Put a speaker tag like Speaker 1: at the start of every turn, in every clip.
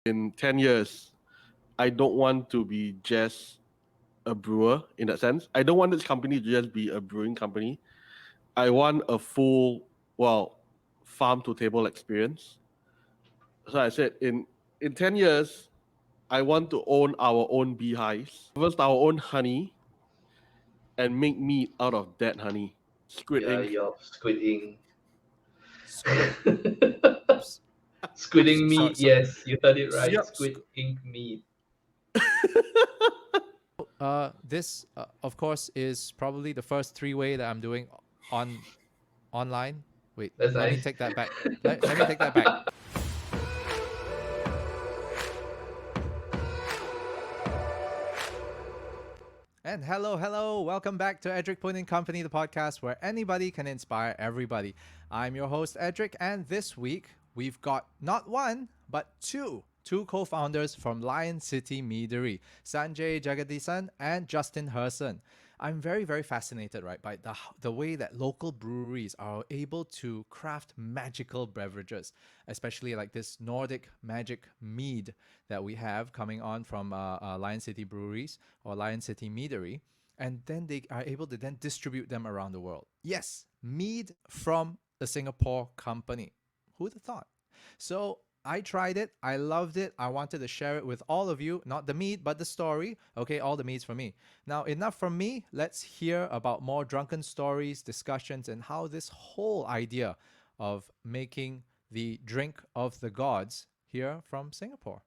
Speaker 1: in 10 years, I don't want to be just a brewer in that sense. I don't want this company to just be a brewing company. I want a full, farm to table experience. So I said in 10 years, I want to own our own beehives, harvest our own honey, and make meat out of that honey. Squid
Speaker 2: Yeah,
Speaker 1: ink.
Speaker 2: your squid ink.
Speaker 3: Squid.
Speaker 2: Squid ink
Speaker 3: So,
Speaker 2: meat,
Speaker 3: so,
Speaker 2: yes, you heard it right.
Speaker 1: Yep.
Speaker 2: Squid ink meat.
Speaker 3: this, of course, is probably the first three-way that I'm doing on online. Wait,
Speaker 2: That's
Speaker 3: let me
Speaker 2: nice.
Speaker 3: take that back. Let me take that back. And hello, welcome back to Edricpoonincompany, the podcast where anybody can inspire everybody. I'm your host, Edric, and this week we've got not one, but two co-founders from Lion City Meadery, Sanjay, Jegatheesan, and Justin Herson. I'm very, very fascinated, right, by the way that local breweries are able to craft magical beverages, especially like this Nordic magic mead that we have coming on from Lion City Breweries or Lion City Meadery. And then they are able to then distribute them around the world. Yes, mead from a Singapore company. Who'd have thought? So I tried it. I loved it. I wanted to share it with all of you. Not the mead, but the story. Okay, all the meads for me. Now, enough from me. Let's hear about more drunken stories, discussions, and how this whole idea of making the drink of the gods here from Singapore.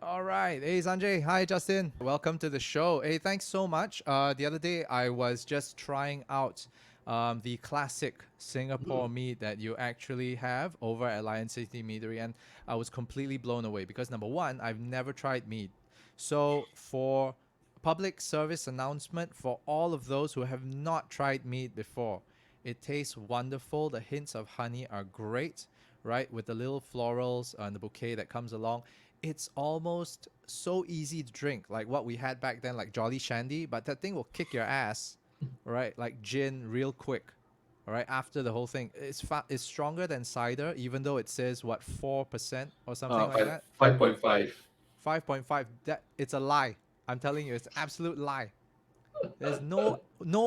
Speaker 3: All right. Hey, Sanjay. Hi, Justin. Welcome to the show. Hey, thanks so much. The other day, I was just trying out the classic Singapore mead that you actually have over at Lion City Meadery, and I was completely blown away because number one, I've never tried mead. So for public service announcement for all of those who have not tried mead before, it tastes wonderful. The hints of honey are great, right? With the little florals and the bouquet that comes along. It's almost so easy to drink, like what we had back then, like Jolly Shandy, but that thing will kick your ass, right? Like gin, real quick. All right, after the whole thing, it's stronger than cider, even though it says what 4% or something like
Speaker 1: Five
Speaker 3: that.
Speaker 1: 5.5.
Speaker 3: 5.5. That it's a lie. I'm telling you, it's an absolute lie. There's no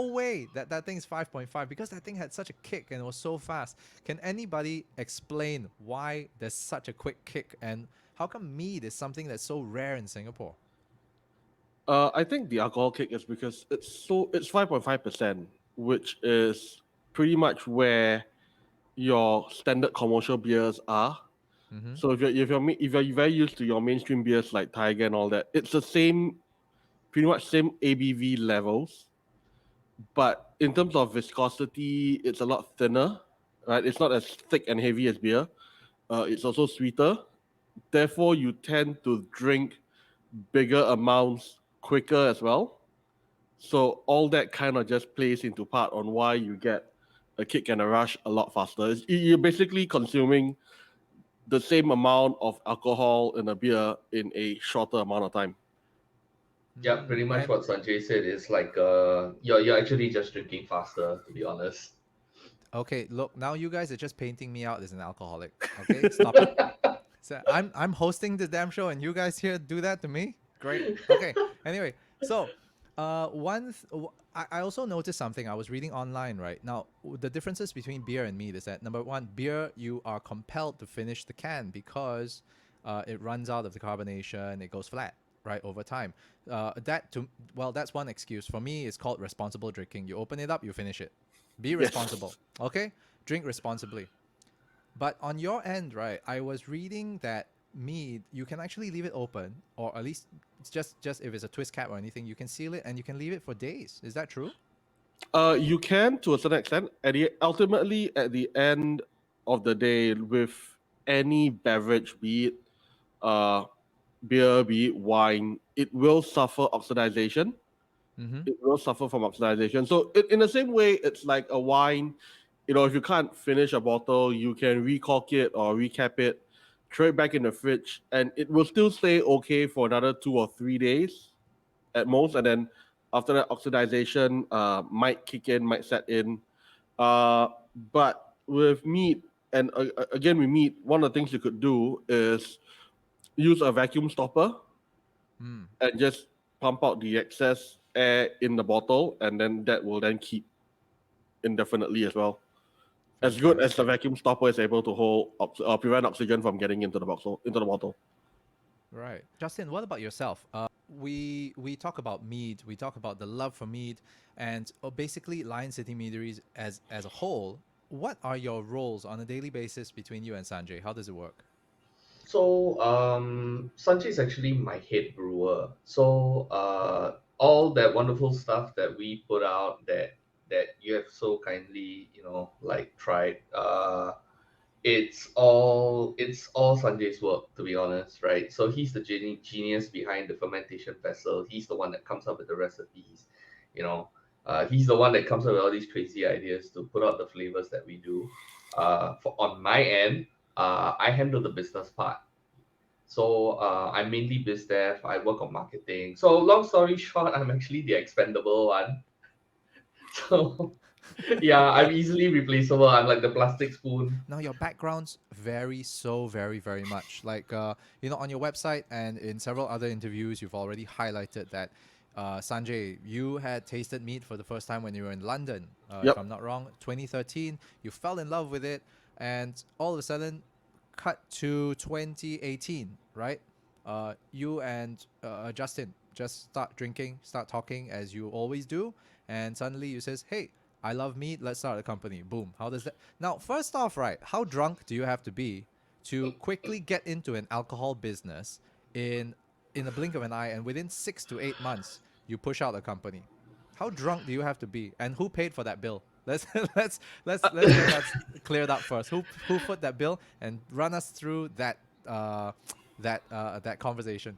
Speaker 3: way that that thing is 5.5 because that thing had such a kick and it was so fast. Can anybody explain why there's such a quick kick and how come mead is something that's so rare in Singapore?
Speaker 1: I think the alcohol kick is because it's 5.5%, which is pretty much where your standard commercial beers are.
Speaker 3: Mm-hmm.
Speaker 1: So if you're very used to your mainstream beers like Tiger and all that, it's the same, pretty much same ABV levels, but in terms of viscosity, it's a lot thinner, right? It's not as thick and heavy as beer. It's also sweeter. Therefore, you tend to drink bigger amounts quicker as well. So all that kind of just plays into part on why you get a kick and a rush a lot faster. You're basically consuming the same amount of alcohol in a beer in a shorter amount of time.
Speaker 2: Yeah, pretty much
Speaker 3: And
Speaker 2: what Sanjay said is like you're actually just drinking faster, to be honest.
Speaker 3: okay, look, now you guys are just painting me out as an alcoholic. Okay, stop it. So I'm hosting the damn show, and you guys here do that to me. Great. Okay. Anyway, so I also noticed something. I was reading online right now. The differences between beer and mead is that number one, beer you are compelled to finish the can because it runs out of the carbonation. It goes flat right over time. That's one excuse for me. It's called responsible drinking. You open it up, you finish it. Be responsible.
Speaker 1: Yes.
Speaker 3: Okay, drink responsibly. But on your end, right, I was reading that mead, you can actually leave it open, or at least it's just if it's a twist cap or anything, you can seal it and you can leave it for days. Is that true?
Speaker 1: You can to a certain extent. Ultimately, at the end of the day, with any beverage, be it uh, beer, be it wine, it will suffer oxidization.
Speaker 3: Mm-hmm.
Speaker 1: It will suffer from oxidization. So, in the same way, it's like a wine. If you can't finish a bottle, you can recork it or recap it, throw it back in the fridge, and it will still stay okay for another 2 or 3 days at most. And then after that, oxidization might kick in, might set in. Uh, but with meat, and again with meat, one of the things you could do is use a vacuum stopper
Speaker 3: Mm.
Speaker 1: and just pump out the excess air in the bottle, and then that will then keep indefinitely as well. As good as the
Speaker 3: Fantastic.
Speaker 1: vacuum stopper is able to hold prevent oxygen from getting into the bottle.
Speaker 3: Right. Justin, what about yourself? We talk about mead, we talk about the love for mead, and basically Lion City Meaderies as a whole. What are your roles on a daily basis between you and Sanjay? How does it work?
Speaker 2: So Sanjay is actually my head brewer. So all that wonderful stuff that we put out that you have so kindly, like tried. It's all Sanjay's work, to be honest, right? So he's the genius behind the fermentation vessel. He's the one that comes up with the recipes, you know. He's the one that comes up with all these crazy ideas to put out the flavors that we do. On my end, I handle the business part. So I'm mainly biz dev. I work on marketing. So long story short, I'm actually the expendable one. So yeah, I'm easily replaceable. I'm like the plastic spoon.
Speaker 3: Now your backgrounds vary so very much. Like on your website and in several other interviews, you've already highlighted that Sanjay, you had tasted meat for the first time when you were in London. If
Speaker 1: Yep.
Speaker 3: I'm not wrong, 2013. You fell in love with it, and all of a sudden, cut to 2018, right? You and Justin just start drinking, start talking as you always do, and suddenly you says, "Hey, I love meat. Let's start a company." Boom. How does that? Now, first off, right? How drunk do you have to be to quickly get into an alcohol business in in a blink of an eye, and within 6 to 8 months, you push out a company? How drunk do you have to be, and who paid for that bill? Let's let's get that cleared up first. Who put that bill, and run us through that conversation.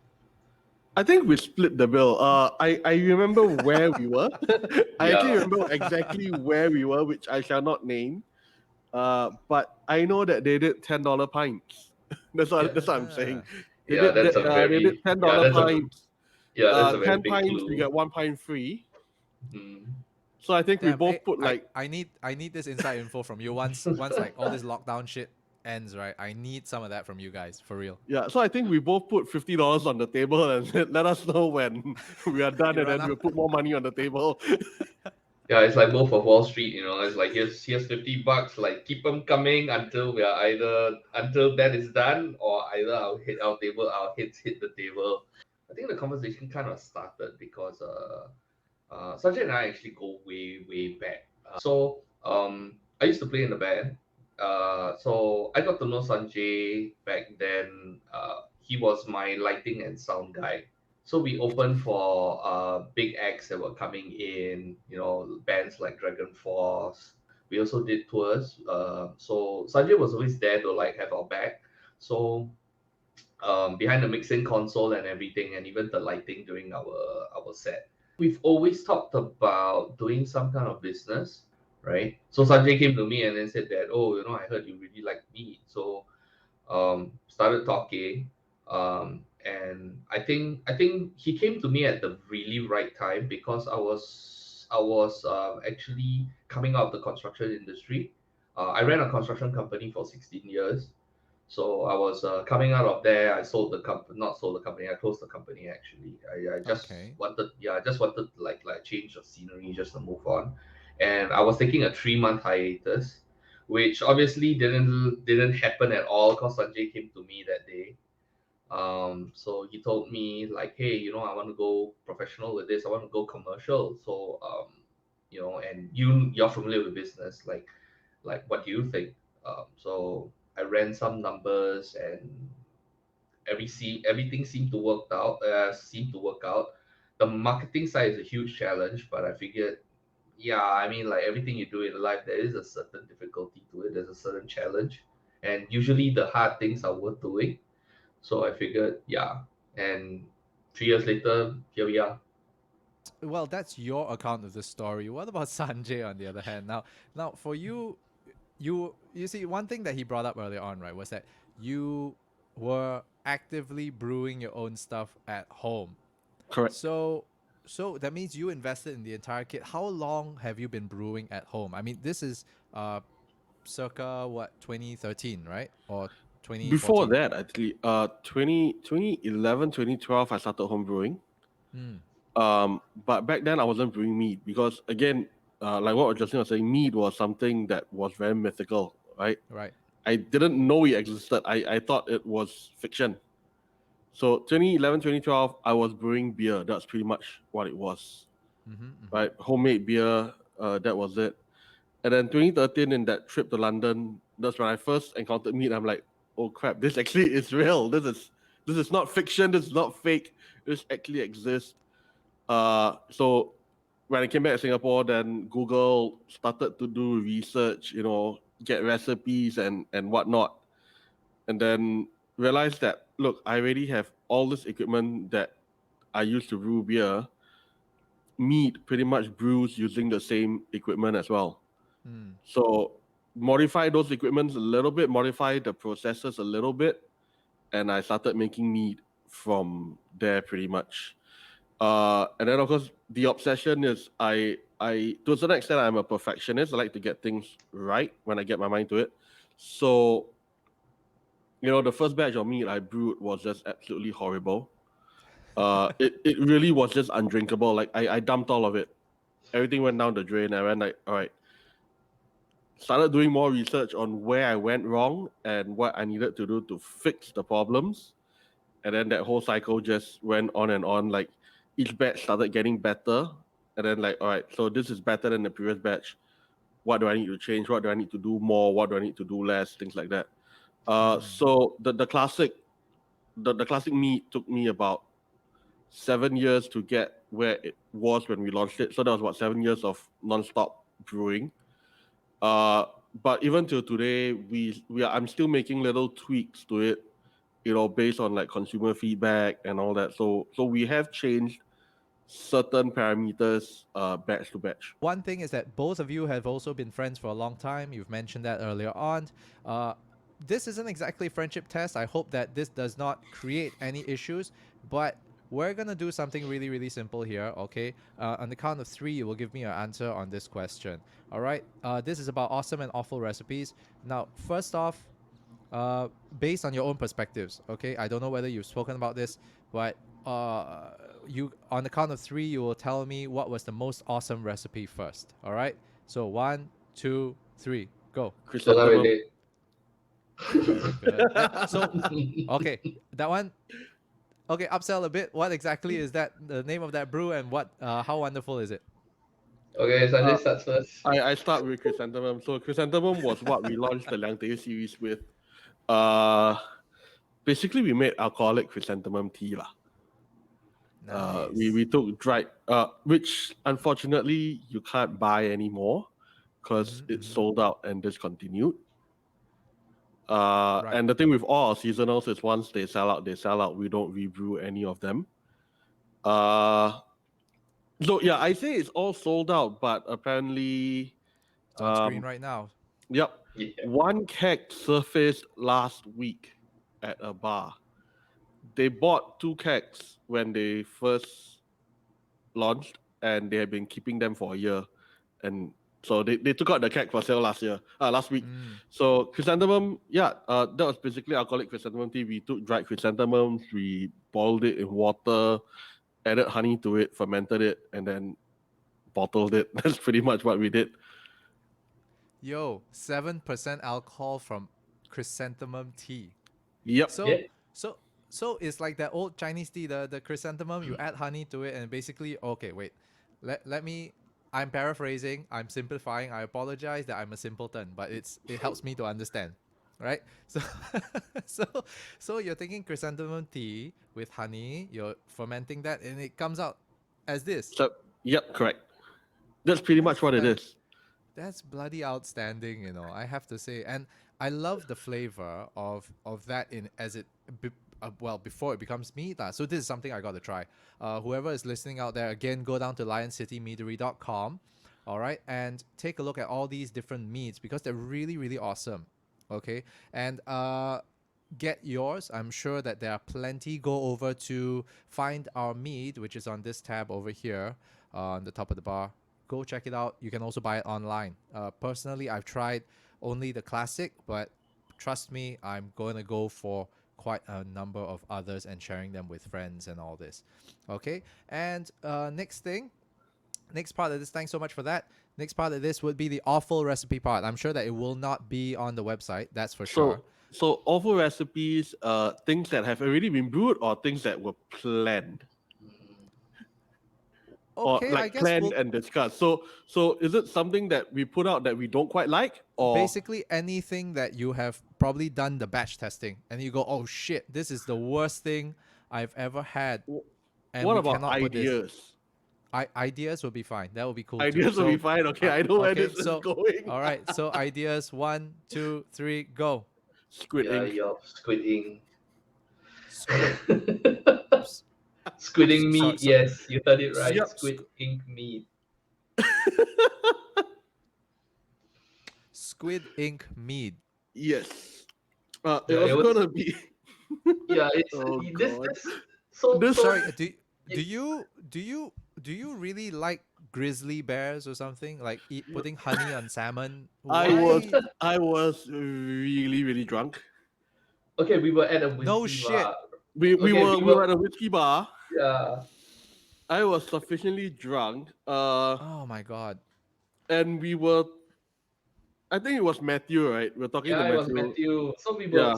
Speaker 1: I think we split the bill. I remember where we were. I actually
Speaker 2: Yeah.
Speaker 1: remember exactly where we were, which I shall not name. But I know that they did $10 pints. That's what I'm saying.
Speaker 2: Yeah, that's a
Speaker 1: They did
Speaker 2: very
Speaker 1: $10 pints.
Speaker 2: that's a very
Speaker 1: 10
Speaker 2: big
Speaker 1: pints, you
Speaker 2: clue.
Speaker 1: get 1 pint free.
Speaker 2: Mm.
Speaker 1: So I think we
Speaker 3: Damn,
Speaker 1: both put like
Speaker 3: I need this inside info from you once like all this lockdown shit ends, right? I need some of that from you guys for real.
Speaker 1: yeah. So I think we both put $50 on the table and said, "Let us know when we are done,
Speaker 3: You
Speaker 1: and
Speaker 3: run
Speaker 1: then
Speaker 3: out.
Speaker 1: we'll put more money on the table."
Speaker 2: Yeah, it's like Wolf of Wall Street, It's like here's $50. Like keep them coming until we are until that is done, or either I'll hit our table, our hits hit the table. I think the conversation kind of started because Sanjay and I actually go way back. I used to play in the band. So I got to know Sanjay back then. He was my lighting and sound guy. So we opened for big acts that were coming in, bands like Dragon Force. We also did tours. So Sanjay was always there to like have our back. So behind the mixing console and everything, and even the lighting during our set. We've always talked about doing some kind of business, right? So Sanjay came to me and then said that, oh, I heard you really like meat. So started talking. And I think he came to me at the really right time because I was actually coming out of the construction industry. I ran a construction company for 16 years. So I was coming out of there. I sold the company, not sold the company. I closed the company actually. I just
Speaker 3: Okay.
Speaker 2: wanted, yeah, I just wanted like change of scenery, just to move on. And I was taking a 3 month hiatus, which obviously didn't happen at all because Sanjay came to me that day. So he told me like, hey, I want to go professional with this. I want to go commercial. So and you're familiar with business, like what do you think? So I ran some numbers and everything seemed to work out. The marketing side is a huge challenge, but I figured, yeah, I mean, like everything you do in life, there is a certain difficulty to it. There's a certain challenge, and usually the hard things are worth doing. So I figured, yeah, and 3 years later, here we are.
Speaker 3: Well, that's your account of the story. What about Sanjay on the other hand? Now for you, you see one thing that he brought up earlier on, right, was that you were actively brewing your own stuff at home.
Speaker 1: Correct.
Speaker 3: So that means you invested in the entire kit. How long have you been brewing at home? I mean, this is circa what, 2013, right? Or
Speaker 1: Before
Speaker 3: 2014?
Speaker 1: that, actually, 2011, 2012, I started home brewing.
Speaker 3: Mm,
Speaker 1: But back then I wasn't brewing mead because again, like what Justin was saying, mead was something that was very mythical, right?
Speaker 3: right.
Speaker 1: I didn't know it existed. I thought it was fiction. So 2011, 2012, I was brewing beer. That's pretty much what it was,
Speaker 3: Mm-hmm, mm-hmm.
Speaker 1: right? Homemade beer, that was it. And then 2013, in that trip to London, that's when I first encountered mead. I'm like, oh crap, this actually is real. This is not fiction. This is not fake. This actually exists. So when I came back to Singapore, then Google started to do research, get recipes and whatnot, and then realized that look, I already have all this equipment that I used to brew beer. Mead pretty much brews using the same equipment as well.
Speaker 3: Mm.
Speaker 1: So modify those equipments a little bit, modify the processes a little bit, and I started making mead from there pretty much. And then of course the obsession is I to a certain extent I'm a perfectionist. I like to get things right when I get my mind to it. So the first batch of mead I brewed was just absolutely horrible. It really was just undrinkable. Like I dumped all of it. Everything went down the drain. I went like, all right. Started doing more research on where I went wrong and what I needed to do to fix the problems. And then that whole cycle just went on and on. Like each batch started getting better. And then like, all right, so this is better than the previous batch. What do I need to change? What do I need to do more? What do I need to do less? Things like that. So the classic meat took me about 7 years to get where it was when we launched it. So that was about 7 years of non-stop brewing. Uh, but even till today, I'm still making little tweaks to it, based on like consumer feedback and all that. So we have changed certain parameters batch to batch.
Speaker 3: One thing is that both of you have also been friends for a long time. You've mentioned that earlier on. Uh, this isn't exactly a friendship test. I hope that this does not create any issues, but we're gonna do something really, really simple here, okay? On the count of three, you will give me your answer on this question. All right? This is about awesome and awful recipes. Now, first off, uh, based on your own perspectives, okay? I don't know whether you've spoken about this, but you on the count of three, you will tell me what was the most awesome recipe first. All right. So 1, 2, 3, go.
Speaker 2: Still not
Speaker 1: Chrysanthemum.
Speaker 2: ready.
Speaker 3: Good. So okay, that one. Okay, upsell a bit. What exactly is that? The name of that brew and what? How wonderful is it?
Speaker 2: Okay, Sanjay
Speaker 1: Uh,
Speaker 2: starts first.
Speaker 1: I start with chrysanthemum. So chrysanthemum was what we launched the Liang series with. Uh, Basically we made alcoholic chrysanthemum tea lah.
Speaker 3: Nice.
Speaker 1: We took dried, which unfortunately you can't buy anymore because it's sold out and discontinued.
Speaker 3: Right.
Speaker 1: And the thing with all our seasonals is once they sell out, they sell out. We don't rebrew any of them. So yeah, I say it's all sold out, but apparently,
Speaker 3: It's on screen right now.
Speaker 1: yep,
Speaker 2: Yeah.
Speaker 1: one keg surfaced last week at a bar. They bought 2 kegs when they first launched, and they have been keeping them for a year. And so they took out the keg for sale last week. So chrysanthemum, yeah, that was basically alcoholic chrysanthemum tea. We took dried chrysanthemums, we boiled it in water, added honey to it, fermented it, and then bottled it. That's pretty much what we did.
Speaker 3: Yo, 7% alcohol from chrysanthemum tea.
Speaker 1: Yep.
Speaker 3: So
Speaker 2: Yeah.
Speaker 3: so it's like that old Chinese tea, the chrysanthemum. You add honey to it, and basically, okay, wait, let me. I'm paraphrasing. I'm simplifying. I apologize that I'm a simpleton, but it helps me to understand, right? So so so you're taking chrysanthemum tea with honey. You're fermenting that, and it comes out as this.
Speaker 1: So yep, correct. That's pretty much what it is.
Speaker 3: That's bloody outstanding, I have to say. And I love the flavor of that in as it before it becomes mead lah. So this is something I got to try. Whoever is listening out there, again, go down to lioncitymeadery.com, all right, and take a look at all these different meads because they're really, really awesome. Okay, and get yours. I'm sure that there are plenty. Go over to find our mead, which is on this tab over here on the top of the bar. Go check it out. You can also buy it online. Personally, I've tried only the classic, but trust me, I'm going to go for quite a number of others and sharing them with friends and all this. Okay, and next part of this, thanks so much for that. Next part of this would be the awful recipe part. I'm sure that it will not be on the website, that's for sure.
Speaker 1: So awful recipes, things that have already been brewed or things that were planned.
Speaker 3: Okay,
Speaker 1: Or
Speaker 3: I
Speaker 1: like
Speaker 3: guess
Speaker 1: planned
Speaker 3: we'll
Speaker 1: and discussed. So is it something that we put out that we don't quite like, or
Speaker 3: basically anything that you have probably done the batch testing and you go, oh shit, this is the worst thing I've ever had, and
Speaker 1: what
Speaker 3: we
Speaker 1: about
Speaker 3: cannot put this.
Speaker 1: ideas?
Speaker 3: Ideas would be fine. That would be cool too.
Speaker 1: Ideas will be fine. Okay, I know where
Speaker 3: okay,
Speaker 1: this is
Speaker 3: so
Speaker 1: going.
Speaker 3: all right, so ideas, 1, 2, 3, go.
Speaker 1: Squid
Speaker 2: Yeah,
Speaker 1: ink.
Speaker 2: your squid ink.
Speaker 3: Squid,
Speaker 2: Squidding
Speaker 3: So-
Speaker 2: meat,
Speaker 3: so-
Speaker 2: yes, you heard it right.
Speaker 1: Yep.
Speaker 2: Squid ink meat.
Speaker 3: Squid ink mead.
Speaker 1: Yes.
Speaker 2: Yeah,
Speaker 1: It was gonna be.
Speaker 2: Yeah, it's
Speaker 1: Oh,
Speaker 2: this
Speaker 1: God.
Speaker 2: this so
Speaker 1: This-
Speaker 2: so
Speaker 3: Sorry, do you really like grizzly bears or something? Like putting honey on salmon?
Speaker 1: I
Speaker 3: Why?
Speaker 1: was really really drunk.
Speaker 2: okay, we were at a whiskey
Speaker 3: No shit.
Speaker 2: bar.
Speaker 1: We
Speaker 2: Okay,
Speaker 1: were
Speaker 2: we
Speaker 1: we were
Speaker 2: were-
Speaker 1: at a whiskey bar.
Speaker 2: Yeah.
Speaker 1: I was sufficiently drunk.
Speaker 3: Oh my god.
Speaker 1: And we were. I think it was Matthew, right? We're talking
Speaker 2: Yeah,
Speaker 1: to
Speaker 2: it was
Speaker 1: Matthew.
Speaker 2: Matthew. So we were
Speaker 1: Yeah.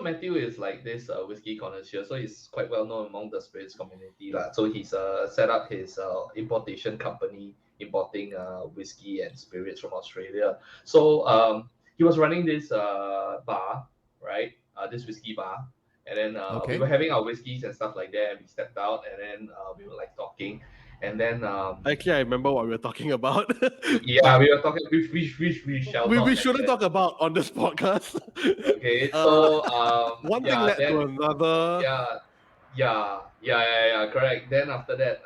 Speaker 2: Matthew is like this whiskey connoisseur, so he's quite well known among the spirits community. So he's set up his importation company importing whiskey and spirits from Australia. So he was running this bar, right? This whiskey bar. And then
Speaker 3: Okay.
Speaker 2: we were having our whiskeys and stuff like that, and we stepped out and then we were like talking. And then
Speaker 1: Actually, I remember what we were talking about.
Speaker 2: yeah, we were talking we shall not
Speaker 1: we shouldn't
Speaker 2: mention.
Speaker 1: talk about on this podcast.
Speaker 2: Okay, so
Speaker 1: One
Speaker 2: yeah,
Speaker 1: thing led
Speaker 2: then,
Speaker 1: to another.
Speaker 2: yeah, correct. Then after that,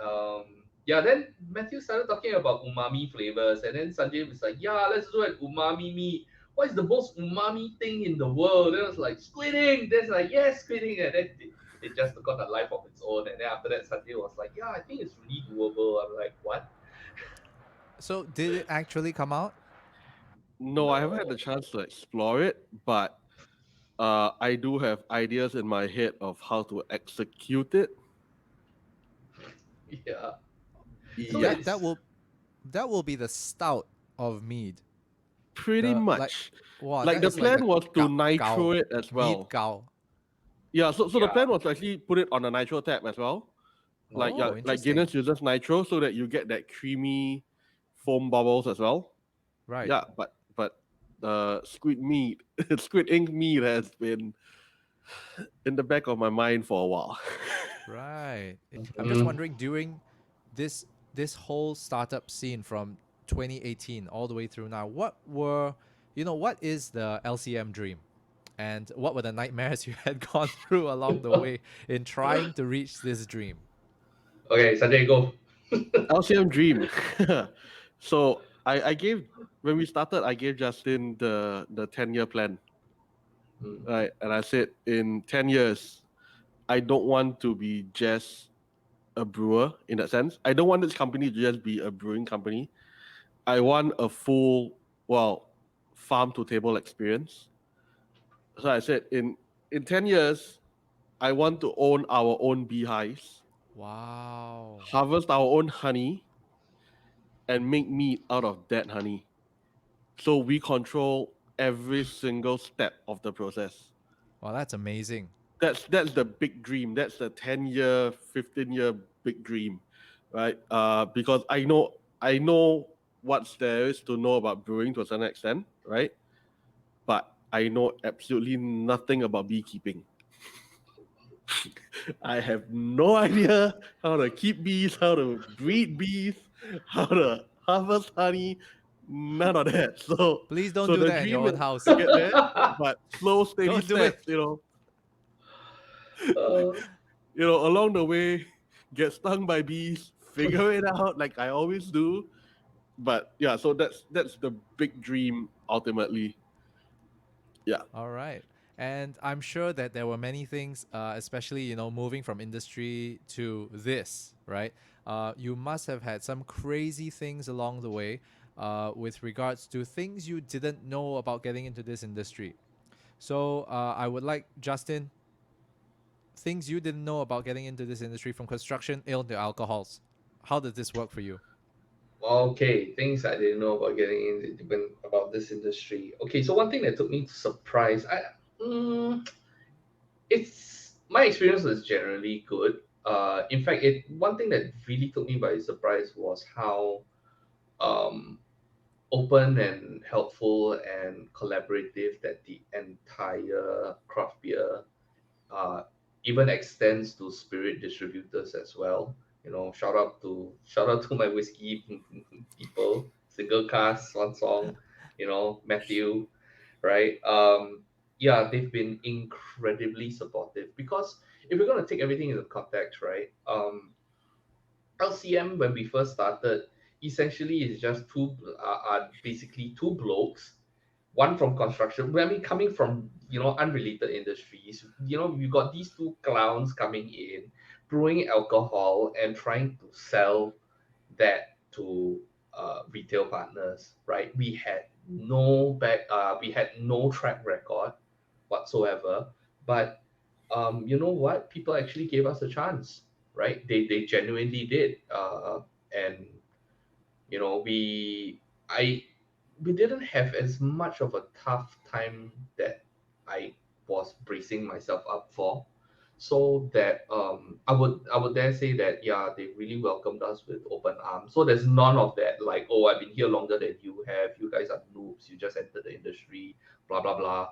Speaker 2: then Matthew started talking about umami flavors, and then Sanjay was like, yeah, let's do an umami meat. What is the most umami thing in the world? Then I was like, squidding. Then it's like, yes, squidding, and then it just took on a life of its own. And then after that, Sanjay was like, yeah, I think it's really doable. I'm like, what?
Speaker 3: So did it actually come out?
Speaker 1: No, I haven't had the chance to explore it, but I do have ideas in my head of how to execute it.
Speaker 2: Yeah.
Speaker 3: So
Speaker 1: Yeah,
Speaker 2: it's-
Speaker 3: that will be the stout of mead.
Speaker 1: pretty
Speaker 3: the-
Speaker 1: much.
Speaker 3: Wow,
Speaker 1: Like
Speaker 3: that
Speaker 1: the
Speaker 3: is
Speaker 1: plan
Speaker 3: a
Speaker 1: was to
Speaker 3: gao-
Speaker 1: nitro
Speaker 3: gao.
Speaker 1: it as well.
Speaker 3: Mead gao.
Speaker 1: Yeah, so the
Speaker 2: Yeah.
Speaker 1: plan was to actually put it on a nitro tap as well. Like
Speaker 3: Oh,
Speaker 1: like
Speaker 3: interesting.
Speaker 1: Guinness uses nitro so that you get that creamy foam bubbles as well.
Speaker 3: Right.
Speaker 1: Yeah, but squid meat, squid ink meat has been in the back of my mind for a while.
Speaker 3: Right. I'm just
Speaker 2: Mhm.
Speaker 3: wondering, during this whole startup scene from 2018 all the way through now, what is the LCM Dream? And what were the nightmares you had gone through along the way in trying to reach this dream?
Speaker 2: Okay, Sanjay, go.
Speaker 1: LCM Dream. So I gave when we started, I gave Justin the 10-year plan.
Speaker 2: Mm.
Speaker 1: Right. And I said in 10 years, I don't want to be just a brewer in that sense. I don't want this company to just be a brewing company. I want a full, farm to table experience. So I said in 10 years, I want to own our own beehives,
Speaker 3: Wow.
Speaker 1: harvest our own honey, and make meat out of that honey. So we control every single step of the process.
Speaker 3: Wow, that's amazing.
Speaker 1: That's the big dream. That's the 10-year, 15-year big dream, right? Because I know what there is to know about brewing to a certain extent, right? But I know absolutely nothing about beekeeping. I have no idea how to keep bees, how to breed bees, how to harvest honey, none of that. So
Speaker 3: Please don't
Speaker 1: so
Speaker 3: do
Speaker 1: the
Speaker 3: that in your
Speaker 1: dream
Speaker 3: own
Speaker 1: is
Speaker 3: house.
Speaker 1: to get there, but slow, steady
Speaker 3: Don't do
Speaker 1: steps,
Speaker 2: Uh,
Speaker 1: along the way, get stung by bees, figure it out like I always do. But yeah, so that's the big dream ultimately.
Speaker 3: All right. And I'm sure that there were many things, especially, moving from industry to this, right? You must have had some crazy things along the way. with regards to things you didn't know about getting into this industry. So I would like Justin, things you didn't know about getting into this industry, from construction, ale to alcohols. How did this work for you?
Speaker 2: Okay, things I didn't know about getting in about this industry. Okay, so one thing that took me to surprise, it's my experience was generally good. In fact, it one thing that really took me by surprise was how um open and helpful and collaborative that the entire craft beer uh, even extends to spirit distributors as well. You know, shout out to my whiskey people, single cast, one song, you know, Matthew, right? Yeah, they've been incredibly supportive because if we're gonna take everything into context, right? LCM when we first started, essentially is just basically two blokes, one from construction. I mean, coming from unrelated industries, you got these two clowns coming in, brewing alcohol and trying to sell that to retail partners. Right? We had no track record whatsoever, but you know what? People actually gave us a chance, right? They genuinely did, and you know I we didn't have as much of a tough time that I was bracing myself up for. So that I would dare say that yeah, they really welcomed us with open arms. So there's none of that like, oh, I've been here longer than you have, you guys are noobs, you just entered the industry, blah blah blah.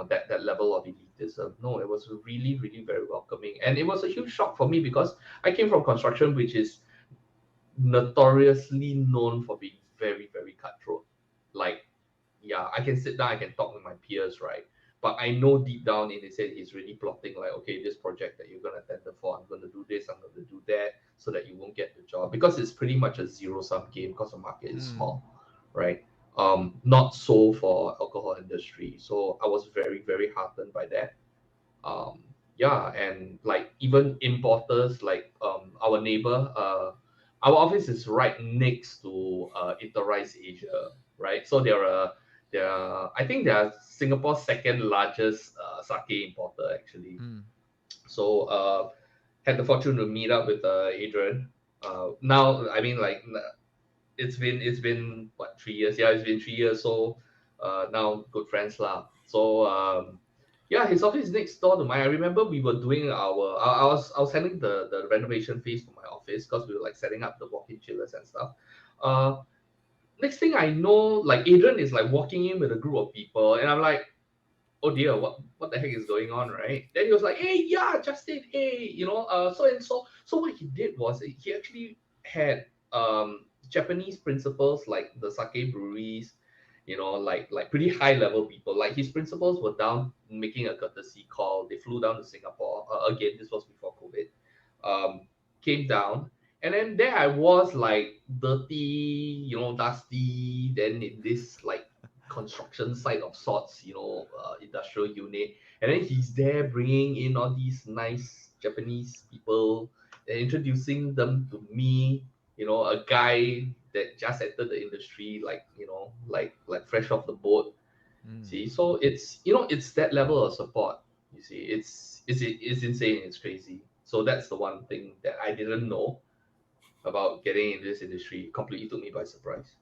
Speaker 2: That level of elitism. No, it was really, really very welcoming. And it was a huge shock for me because I came from construction, which is notoriously known for being very, very cutthroat. Like, yeah, I can sit down, I can talk with my peers, right? But I know deep down in his head, he's really plotting like, okay, this project that you're gonna tender for, I'm gonna do this, I'm gonna do that, so that you won't get the job because it's pretty much a zero-sum game because the market is small, right? Not so for alcohol industry. So I was very, very heartened by that. Yeah, and like even importers like our neighbor, our office is right next to Interice Asia, right? So I think they're Singapore's second largest sake importer actually.
Speaker 3: Mm.
Speaker 2: So had the fortune to meet up with Adrian. Now I mean like it's been what, 3 years? Yeah, it's been 3 years. So now good friends lah. So yeah, his office is next door to mine. I remember we were doing I was handling the renovation phase for my office because we were like setting up the walk-in chillers and stuff. Uh, Next thing I know, like Adrian is like walking in with a group of people, and I'm like, oh dear, what the heck is going on, right? Then he was like, hey, yeah, Justin, hey, so and so. So what he did was he actually had Japanese principals like the sake breweries, like pretty high level people. Like his principals were down making a courtesy call. They flew down to Singapore. Again, this was before COVID. Came down. And then there I was, like dirty, dusty. Then in this like construction site of sorts, industrial unit. And then he's there bringing in all these nice Japanese people and introducing them to me, a guy that just entered the industry, like, like fresh off the boat. See, so it's that level of support. You see, it's insane, it's crazy. So that's the one thing that I didn't know about getting in this industry. Completely took me by surprise.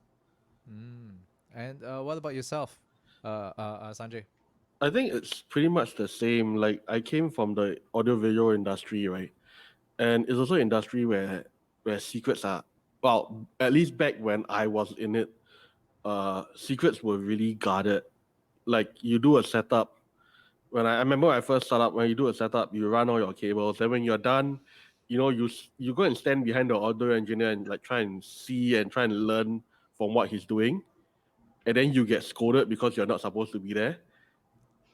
Speaker 3: Mm. And what about yourself, Sanjay?
Speaker 1: I think it's pretty much the same. Like I came from the audiovisual industry, right? And it's also an industry where secrets are, well, at least back when I was in it, secrets were really guarded. Like you do a setup. I remember when I first started up, when you do a setup, you run all your cables. Then when you're done, you go and stand behind the audio engineer and like try and see and try and learn from what he's doing. And then you get scolded because you're not supposed to be there.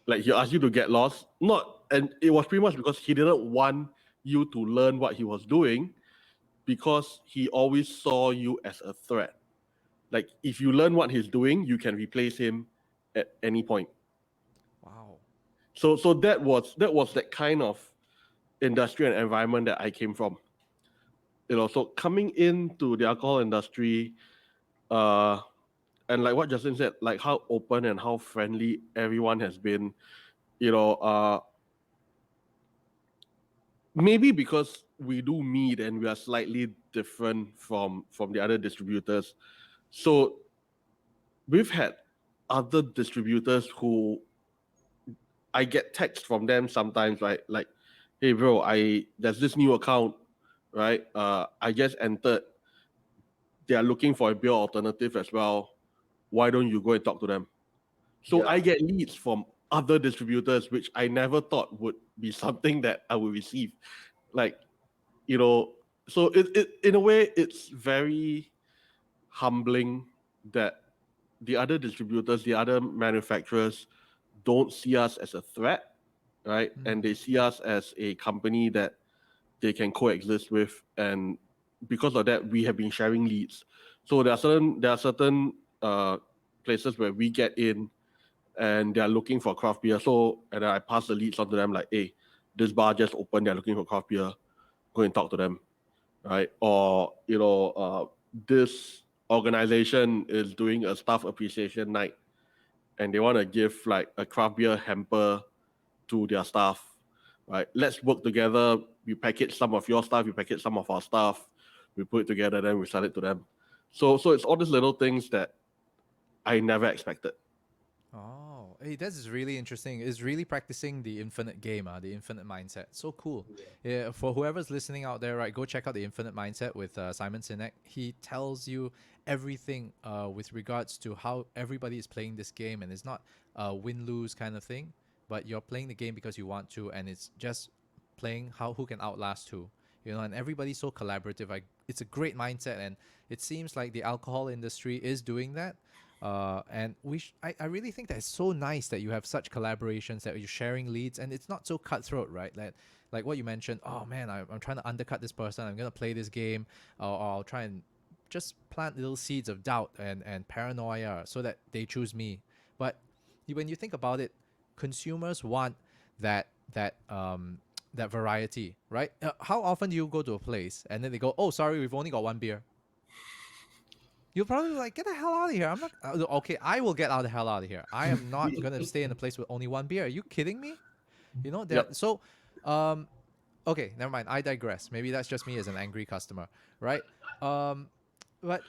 Speaker 1: Like he asked you to get lost. Not and it was pretty much because he didn't want you to learn what he was doing because he always saw you as a threat. Like if you learn what he's doing, you can replace him at any point.
Speaker 3: Wow.
Speaker 1: So that was that kind of industry and environment that I came from. So coming into the alcohol industry, uh, and like what Justin said, like how open and how friendly everyone has been, you know, maybe because we do mead and we are slightly different from the other distributors. So we've had other distributors who I get texts from them sometimes, right? Like, hey bro, there's this new account, right? I just entered. They are looking for a beer alternative as well. Why don't you go and talk to them? So I get leads from other distributors, which I never thought would be something that I would receive. Like, you know, so it in a way it's very humbling that the other distributors, the other manufacturers don't see us as a threat, right? And they see us as a company that they can coexist with. And because of that, we have been sharing leads. So there are certain places where we get in and they're looking for craft beer. So, and I pass the leads on to them like, hey, this bar just opened, they're looking for craft beer. Go and talk to them, right? Or, this organization is doing a staff appreciation night and they want to give like a craft beer hamper to their staff, right? Let's work together. We package some of your stuff, we package some of our stuff, we put it together, then we sell it to them. So it's all these little things that I never expected.
Speaker 3: Oh, hey, that is really interesting. It's really practicing the infinite game, the infinite mindset. So cool. Yeah, for whoever's listening out there, right, go check out the infinite mindset with Simon Sinek. He tells you everything with regards to how everybody is playing this game, and it's not a win-lose kind of thing, but you're playing the game because you want to, and it's just playing who can outlast who. And everybody's so collaborative. It's a great mindset, and it seems like the alcohol industry is doing that. And I really think that it's so nice that you have such collaborations, that you're sharing leads, and it's not so cutthroat, right? Like what you mentioned. Oh man, I'm trying to undercut this person. I'm gonna play this game, or I'll try and just plant little seeds of doubt and paranoia so that they choose me. But when you think about it, consumers want that variety, right? How often do you go to a place and then they go, "Oh, sorry, we've only got one beer." You'll probably be like, "Get the hell out of here." I'm not okay. I will get the hell out of here. I am not gonna stay in a place with only one beer. Are you kidding me? That.
Speaker 1: Yep.
Speaker 3: So, okay, never mind. I digress. Maybe that's just me as an angry customer, right? But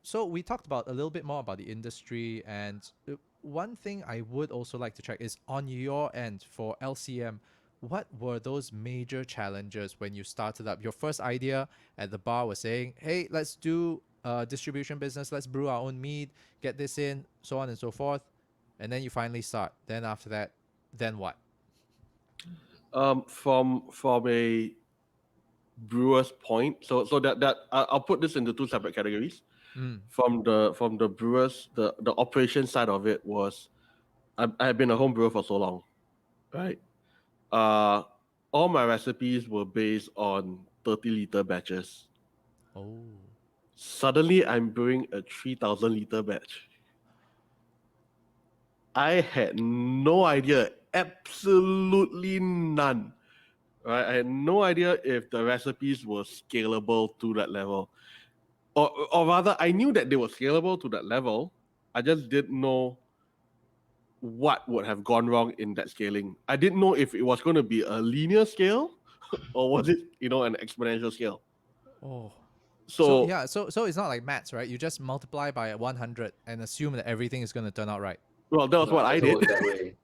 Speaker 3: so we talked about a little bit more about the industry, and one thing I would also like to check is on your end for LCM. What were those major challenges when you started up? Your first idea at the bar was saying, "Hey, let's do distribution business. Let's brew our own mead, get this in, so on and so forth." And then you finally start. Then after that, then what?
Speaker 1: From a brewer's point, so that I'll put this into two separate categories. From the brewers, the operation side of it was, I have been a home brewer for so long, right? All my recipes were based on 30-liter batches.
Speaker 3: Oh.
Speaker 1: Suddenly, I'm brewing a 3,000-liter batch. I had no idea, absolutely none. Right? I had no idea if the recipes were scalable to that level. Or rather, I knew that they were scalable to that level. I just didn't know what would have gone wrong in that scaling. I didn't know if it was going to be a linear scale or was it, an exponential scale.
Speaker 3: Oh. So
Speaker 1: So,
Speaker 3: yeah, so it's not like maths, right? You just multiply by 100 and assume that everything is going to turn out right.
Speaker 1: well, that was what I did.
Speaker 2: That way.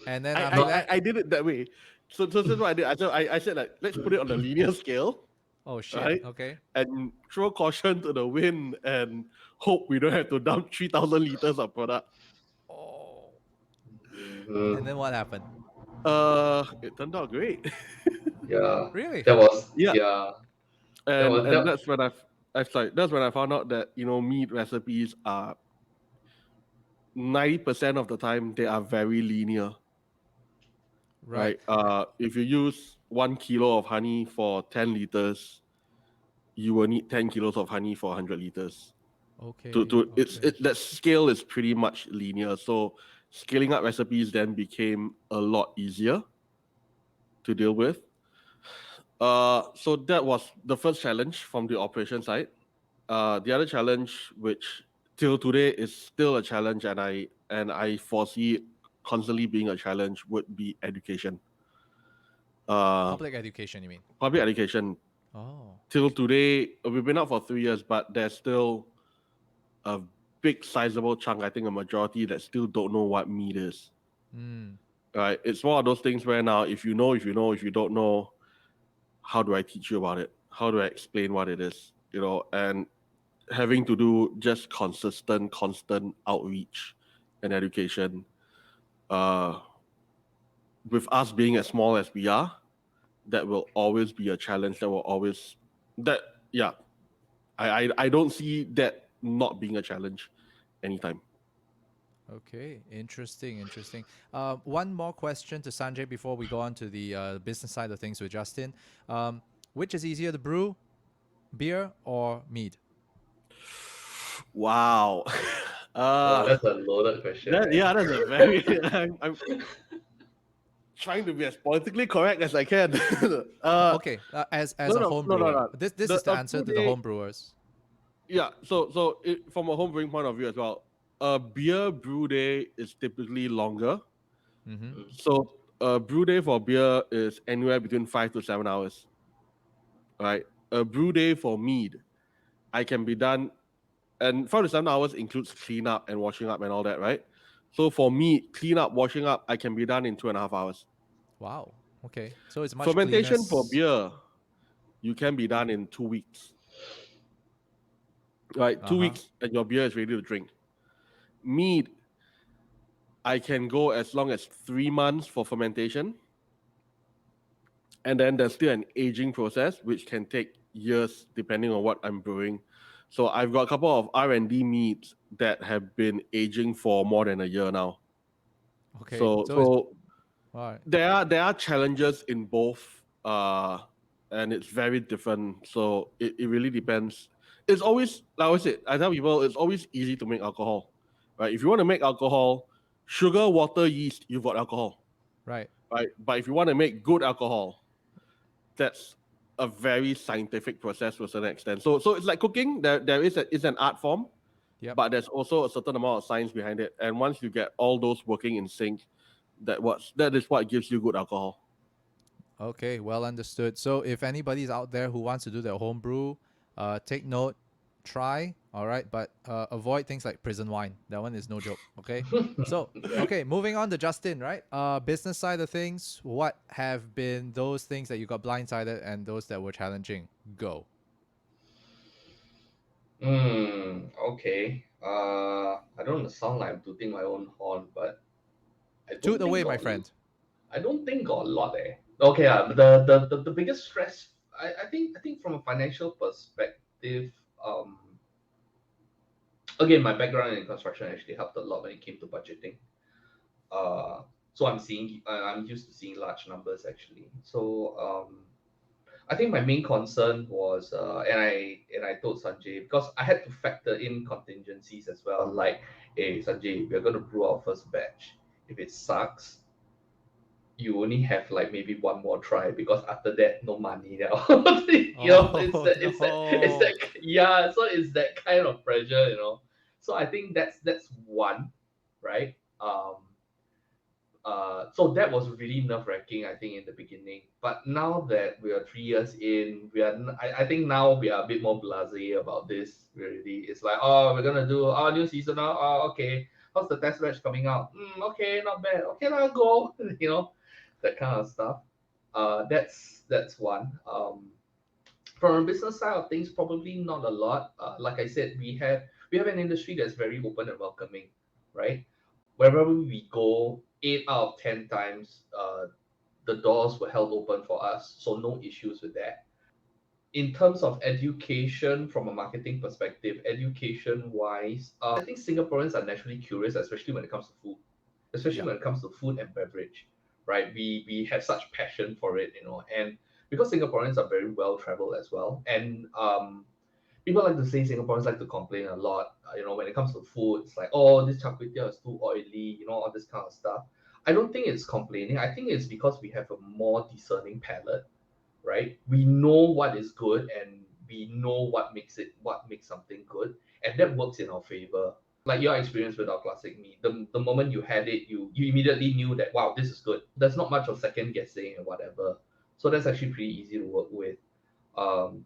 Speaker 3: And then after that,
Speaker 1: I did it that way. So this is what I did. I said like, let's put it on a linear scale,
Speaker 3: oh shit,
Speaker 1: right?
Speaker 3: okay.
Speaker 1: And throw caution to the wind and hope we don't have to dump 3,000 liters of product.
Speaker 3: Oh.
Speaker 2: Mhm.
Speaker 3: And then what happened?
Speaker 1: It turned out great.
Speaker 2: Yeah.
Speaker 3: Really?
Speaker 2: That was
Speaker 1: Yeah.
Speaker 2: yeah.
Speaker 1: And
Speaker 2: That
Speaker 1: that's when that's when I found out that meat recipes are 90% of the time they are very linear.
Speaker 3: Right.
Speaker 1: If you use 1 kilo of honey for 10 liters, you will need 10 kilos of honey for 100 liters.
Speaker 3: Okay.
Speaker 1: That scale is pretty much linear. So scaling up recipes then became a lot easier to deal with. So that was the first challenge from the operation side. The other challenge, which till today is still a challenge, and I foresee constantly being a challenge would be education.
Speaker 3: Public education, you mean?
Speaker 1: Public education
Speaker 3: Oh.
Speaker 1: till today, we've been out for 3 years, but there's still a big sizable chunk, I think a majority, that still don't know what mead is.
Speaker 3: Mm.
Speaker 1: Right? It's one of those things where now if you know, if you know, if you don't know, how do I teach you about it? How do I explain what it is? And having to do just constant outreach and education. With us being as small as we are, that will always be a challenge. I don't see that not being a challenge anytime.
Speaker 3: Okay, interesting. One more question to Sanjay before we go on to the business side of things with Justin. Which is easier to brew, beer or mead?
Speaker 1: Wow.
Speaker 2: Oh, that's a loaded question.
Speaker 1: That's a very. I'm trying to be as politically correct as I can.
Speaker 3: Okay, as a home brewer,
Speaker 1: no.
Speaker 3: this is the answer to the
Speaker 1: brew
Speaker 3: home brewers.
Speaker 1: Yeah, so from a home brewing point of view as well, a beer brew day is typically longer.
Speaker 3: Mm-hmm.
Speaker 1: So a brew day for beer is anywhere between 5 to 7 hours. Right? A brew day for mead, I can be done, and 5 to 7 hours includes cleanup and washing up and all that, right? So for me, clean up, washing up, I can be done in 2.5 hours.
Speaker 3: Wow. Okay, so it's much
Speaker 1: Fermentation for
Speaker 3: cleaner.
Speaker 1: beer, you can be done in 2 weeks. Right? 2 weeks and your beer is ready to drink. Mead, I can go as long as 3 months for fermentation. And then there's still an aging process, which can take years depending on what I'm brewing. So I've got a couple of R&D meads that have been aging for more than a year now.
Speaker 3: Okay,
Speaker 1: So
Speaker 3: all right.
Speaker 1: there are challenges in both, and it's very different. So it really depends. It's always, like I said, I tell people, it's always easy to make alcohol, right? If you want to make alcohol, sugar, water, yeast, you've got alcohol,
Speaker 3: Right.
Speaker 1: right? But if you want to make good alcohol, that's a very scientific process to a certain extent. So it's like cooking. There is an art form,
Speaker 3: Yep.
Speaker 1: but there's also a certain amount of science behind it. And once you get all those working in sync, that is what gives you good alcohol.
Speaker 3: Okay, well understood. So if anybody's out there who wants to do their home brew, take note, try, all right, but avoid things like prison wine. That one is no joke. Okay. So okay, moving on to Justin, right? Business side of things. What have been those things that you got blindsided and those that were challenging? Go.
Speaker 2: Okay. I don't want to sound like I'm tooting my own horn, but I don't
Speaker 3: Toot
Speaker 2: think
Speaker 3: away,
Speaker 2: got
Speaker 3: my friend.
Speaker 2: I don't think got a lot eh. Okay, the biggest stress I think from a financial perspective, again my background in construction actually helped a lot when it came to budgeting. So I'm used to seeing large numbers actually. So I think my main concern was, and I told Sanjay because I had to factor in contingencies as well. Like, hey Sanjay, we're gonna brew our first batch. If it sucks, you only have like maybe one more try because after that no money now. It's that
Speaker 3: No.
Speaker 2: yeah. So it's that kind of pressure. So I think that's one, right? So that was really nerve wracking, I think, in the beginning. But now that we are 3 years in, I think now we are a bit more blasé about this. Really, it's like, oh, we're gonna do our new season now. Oh, okay. How's the test match coming out? Okay, not bad. Okay, let's go. That kind of stuff. That's one. From a business side of things, probably not a lot. Like I said, we have an industry that's very open and welcoming, right? Wherever we go, 8 out of 10 times, the doors were held open for us, so no issues with that. In terms of education, from a marketing perspective, education wise, I think Singaporeans are naturally curious, especially when it comes to food, especially
Speaker 3: Yeah.
Speaker 2: when it comes to food and beverage, right? We have such passion for it, and because Singaporeans are very well traveled as well, and people like to say Singaporeans like to complain a lot. When it comes to food, it's like, oh, this char kway teow is too oily, all this kind of stuff. I don't think it's complaining. I think it's because we have a more discerning palate, right? We know what is good and we know what makes something good. and that works in our favor. Like your experience with our classic meat, the moment you had it, you immediately knew that, wow, this is good. There's not much of second guessing and whatever. So that's actually pretty easy to work with. Um,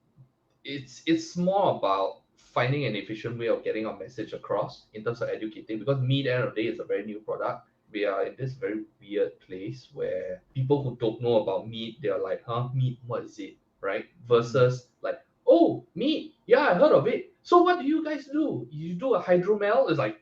Speaker 2: it's more about finding an efficient way of getting our message across in terms of educating, because meat, at the end of the day, is a very new product. We are in this very weird place where people who don't know about meat, they're like, huh, meat, what is it? Right? Versus like, oh, meat, yeah, I heard of it. So what do you guys do? You do a hydromel? It's like,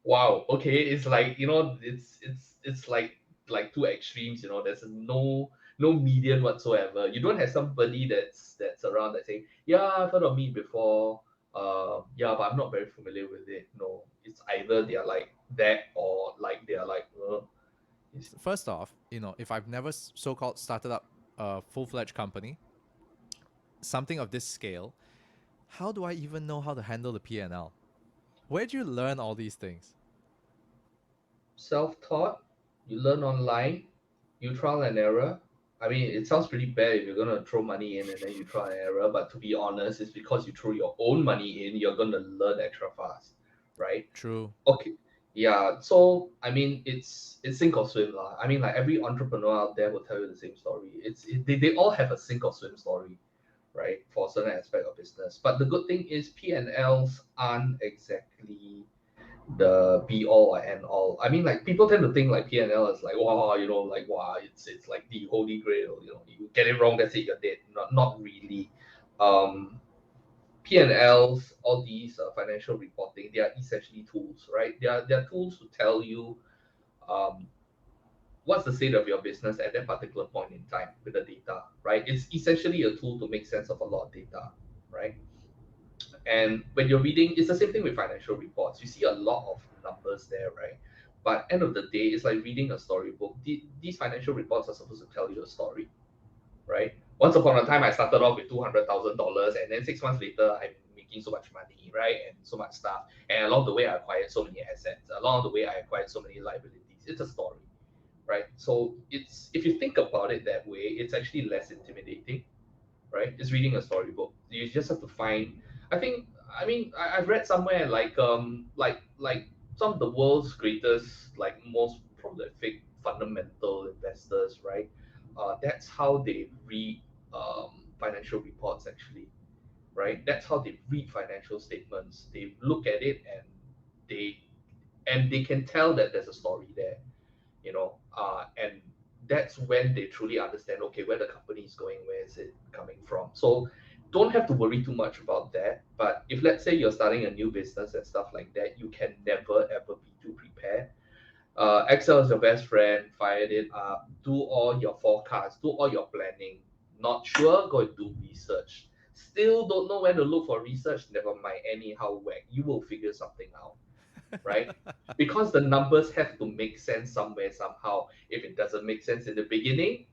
Speaker 2: wow, okay, it's like, it's like two extremes, there's no median whatsoever. You don't have somebody that's around that saying, yeah, I've heard of meat before, yeah, but I'm not very familiar with it. No, it's either they're like that, or like they're like,
Speaker 3: First off, if I've never so-called started up a full-fledged company, something of this scale, how do I even know how to handle the P&L? Where'd you learn all these things?
Speaker 2: self-taught. You learn online, you trial and error. I mean, it sounds pretty bad if you're gonna throw money in and then you try and error, but to be honest, it's because you throw your own money in, you're gonna learn extra fast, right?
Speaker 3: True.
Speaker 2: Okay. Yeah. So I mean, it's sink or swim lah. I mean, like every entrepreneur out there will tell you the same story. They all have a sink or swim story, right? For a certain aspect of business. But the good thing is P&Ls aren't exactly the be all or end all. I mean, like people tend to think like P&L is like, wow, like wow, it's like the holy grail. You get it wrong, that's it, you're dead. Not really. Um, P&Ls, all these financial reporting, they are essentially tools, right? They are tools to tell you um, what's the state of your business at that particular point in time with the data, right? It's essentially a tool to make sense of a lot of data, right? And when you're reading, it's the same thing with financial reports. You see a lot of numbers there, right? But end of the day, it's like reading a storybook. These financial reports are supposed to tell you a story, right? Once upon a time, I started off with $200,000, and then 6 months later, I'm making so much money, right? And so much stuff. And along the way, I acquired so many assets. Along the way, I acquired so many liabilities. It's a story, right? So it's, if you think about it that way, it's actually less intimidating, right? It's reading a storybook. You just have to find. I think. I mean, I've read somewhere like some of the world's greatest, like most prolific fundamental investors, right? That's how they read financial reports actually, right? That's how they read financial statements. They look at it they they can tell that there's a story there, and that's when they truly understand, okay, where the company is going, where is it coming from. So don't have to worry too much about that. But if let's say you're starting a new business and stuff like that, you can never ever be too prepared. Excel is your best friend. Fire it up, do all your forecasts, do all your planning. Not sure, go and do research. Still don't know where to look for research, never mind, anyhow whack, you will figure something out, right? Because the numbers have to make sense somewhere, somehow. If it doesn't make sense in the beginning,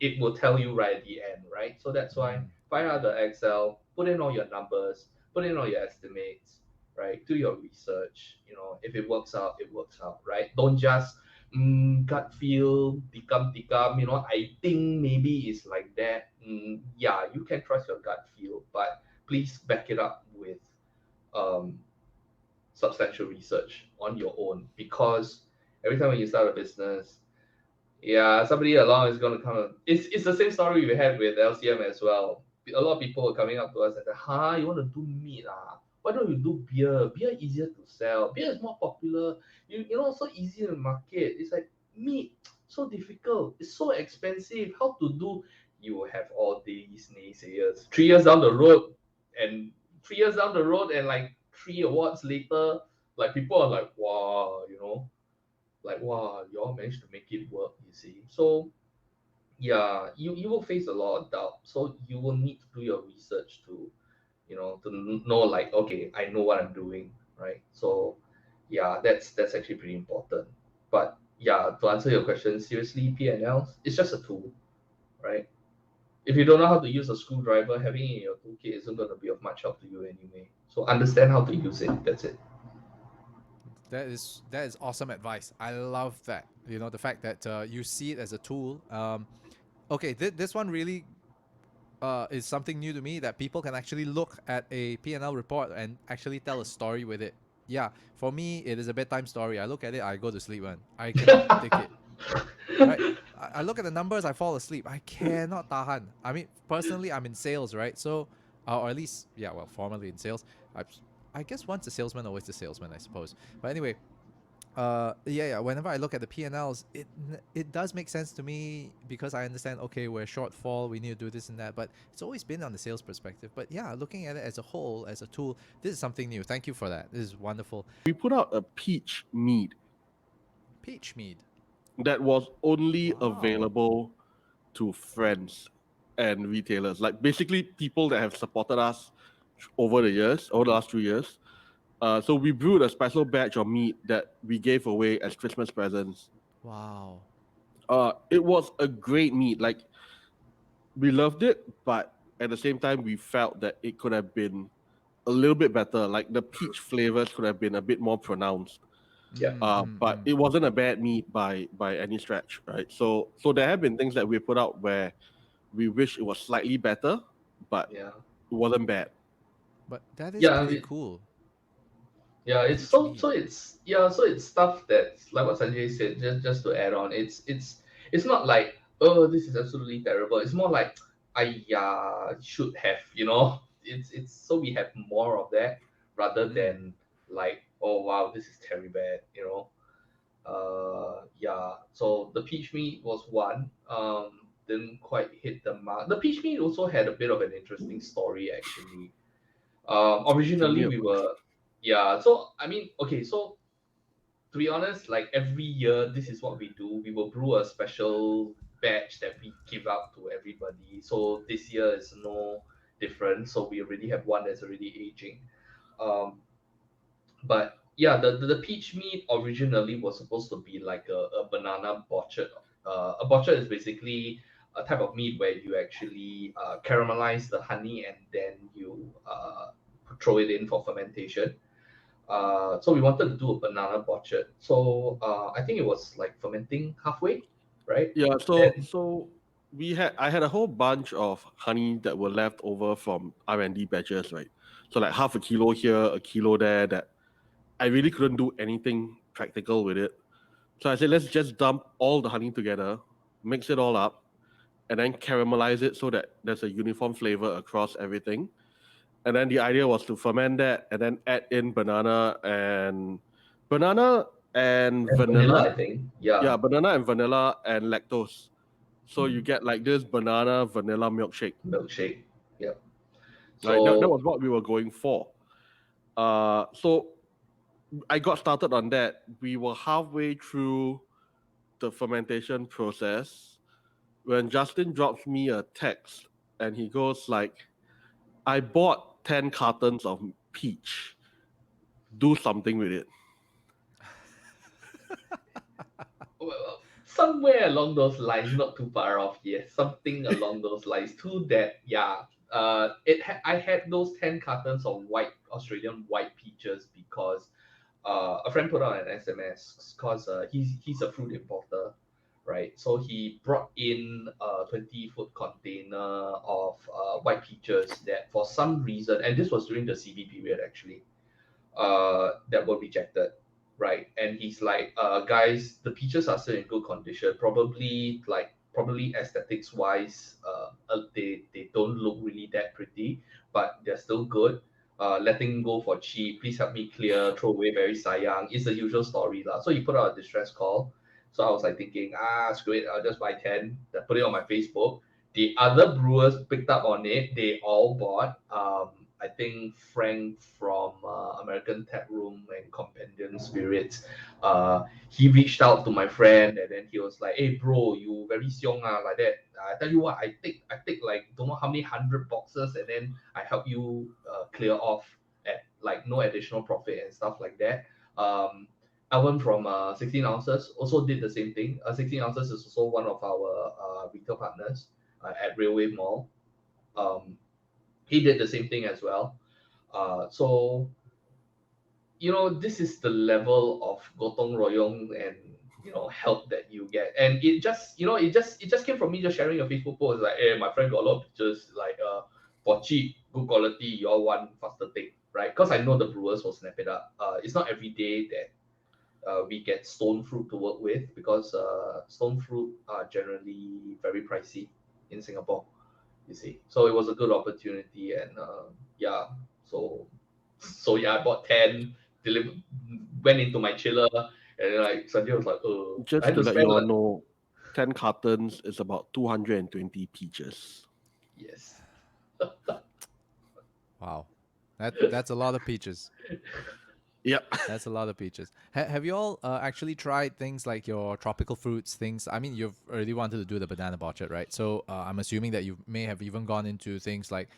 Speaker 2: it will tell you right at the end, right? So that's why fire out the Excel, put in all your numbers, put in all your estimates, right? Do your research. If it works out, it works out, right? Don't just gut feel, tikam. I think maybe it's like that. Yeah, you can trust your gut feel, but please back it up with um, substantial research on your own, because every time when you start a business, yeah, somebody along is going to come. It's the same story we had with LCM as well. A lot of people were coming up to us and said, "Huh, you want to do meat? Why don't you do beer? Beer easier to sell. Beer is more popular. So easy to market. It's like meat, so difficult. It's so expensive. How to do?" You will have all these naysayers. 3 years down the road, and 3 years down the road, and like 3 awards later, like people are like, "Wow, like wow, you all managed to make it work." You see, so yeah, you will face a lot of doubt, so you will need to do your research to know, like, okay, I know what I'm doing, right? So yeah, that's actually pretty important. But yeah, to answer your question, seriously, P&Ls, it's just a tool, right? If you don't know how to use a screwdriver, having it in your toolkit isn't going to be of much help to you anyway. So understand how to use it, that's it.
Speaker 3: That is awesome advice. I love that. The fact that you see it as a tool. Okay, this one really is something new to me, that people can actually look at a P&L report and actually tell a story with it. Yeah, for me, it is a bedtime story. I look at it, I go to sleep, man. I cannot take it. Right? I look at the numbers, I fall asleep. I cannot tahan. I mean, personally, I'm in sales, right? So, or at least, yeah, well, formerly in sales. I guess once a salesman, always a salesman, I suppose. But anyway, yeah, whenever I look at the P&Ls, it does make sense to me, because I understand, okay, we're shortfall, we need to do this and that, but it's always been on the sales perspective. But yeah, looking at it as a whole, as a tool, this is something new. Thank you for that. This is wonderful.
Speaker 1: We put out a peach mead
Speaker 3: Peach mead.
Speaker 1: that was only
Speaker 3: Wow.
Speaker 1: available to friends and retailers, like basically people that have supported us over the last 2 years. So we brewed a special batch of meat that we gave away as Christmas presents.
Speaker 3: Wow.
Speaker 1: It was a great meat. Like, we loved it, but at the same time, we felt that it could have been a little bit better. Like, the peach flavors could have been a bit more pronounced.
Speaker 2: Yeah.
Speaker 1: But it wasn't a bad meat by any stretch, right? So there have been things that we put out where we wish it was slightly better, but
Speaker 2: Yeah.
Speaker 1: it wasn't bad.
Speaker 3: But that is
Speaker 2: Yeah,
Speaker 3: pretty cool.
Speaker 2: Yeah, it's
Speaker 3: Peach
Speaker 2: so
Speaker 3: mead.
Speaker 2: so it's yeah, so it's stuff that's like what Sanjay said. Just to add on, it's not like, oh, this is absolutely terrible. It's more like, I should have, It's so we have more of that rather than like, oh wow, this is terribly bad. Yeah. So the peach meat was one. Didn't quite hit the mark. The peach meat also had a bit of an interesting story actually.
Speaker 1: Tell me
Speaker 2: Originally we
Speaker 1: about it.
Speaker 2: were, yeah. So I mean, okay. So to be honest, like every year, this is what we do. We will brew a special batch that we give out to everybody. So this year is no different. So we already have one that's already aging. Um, but yeah, the peach meat originally was supposed to be like a banana botchet. A botchet is basically a type of meat where you actually caramelize the honey and then you throw it in for fermentation. So we wanted to do a banana botchet. So I think it was like fermenting halfway, right?
Speaker 1: Yeah,
Speaker 2: Then
Speaker 1: I had a whole bunch of honey that were left over from R&D batches, right? So like half a kilo here, a kilo there, that I really couldn't do anything practical with it. So I said, let's just dump all the honey together, mix it all up, and then caramelize it so that there's a uniform flavor across everything. And then the idea was to ferment that and then add in banana and
Speaker 2: and vanilla, I
Speaker 1: vanilla.
Speaker 2: think.
Speaker 1: Yeah,
Speaker 2: Yeah,
Speaker 1: banana and vanilla and lactose. So you get like this banana vanilla milkshake,
Speaker 2: milkshake. Yeah.
Speaker 1: right? That
Speaker 2: So
Speaker 1: was what we were going for. So I got started on that. We were halfway through the fermentation process when Justin drops me a text and he goes like, I bought 10 cartons of peach. Do something with it.
Speaker 2: well, somewhere along those lines, not too far off, yes, something along those lines. To that, yeah. I had those 10 cartons of white Australian white peaches because a friend put out an SMS because he's a fruit importer, right? So he brought in a 20-foot container of white peaches that for some reason, and this was during the CB period actually, that were rejected, right? And he's like, guys, the peaches are still in good condition. Probably aesthetics wise, they don't look really that pretty, but they're still good. Letting go for cheap. Please help me clear. Throw away very sayang. It's the usual story lah. So he put out a distress call. So I was like thinking, screw it. I'll just buy 10. Put it on my Facebook. The other brewers picked up on it. They all bought. I think Frank from American Tap Room and Companion Spirits, he reached out to my friend and then he was like, "Hey bro, you very xiong like that. I tell you what, I take like don't know how many 100 boxes and then I help you clear off at like no additional profit and stuff like that." Alvin from 16 ounces also did the same thing. 16 ounces is also one of our retail partners at Railway Mall. He did the same thing as well. So this is the level of gotong royong and help that you get. And it just it just came from me just sharing a Facebook post like, hey, my friend got a lot of pictures like for cheap, good quality, you all want faster take, right? Because I know the brewers will snap it up. It's not every day that we get stone fruit to work with, because stone fruit are generally very pricey in Singapore, you see. So it was a good opportunity, and yeah, so yeah, I bought 10, delivered, went into my chiller, and then like Sanjay was like, I
Speaker 1: Just
Speaker 2: had
Speaker 1: to
Speaker 2: to
Speaker 1: let you
Speaker 2: spend
Speaker 1: all
Speaker 2: like,
Speaker 1: know, 10 cartons is about 220 peaches.
Speaker 2: yes.
Speaker 3: Wow, that's a lot of peaches.
Speaker 1: Yep.
Speaker 3: That's a lot of peaches. Have you all actually tried things like your tropical fruits things? I mean, you've already wanted to do the banana orchard, right? So I'm assuming that you may have even gone into things like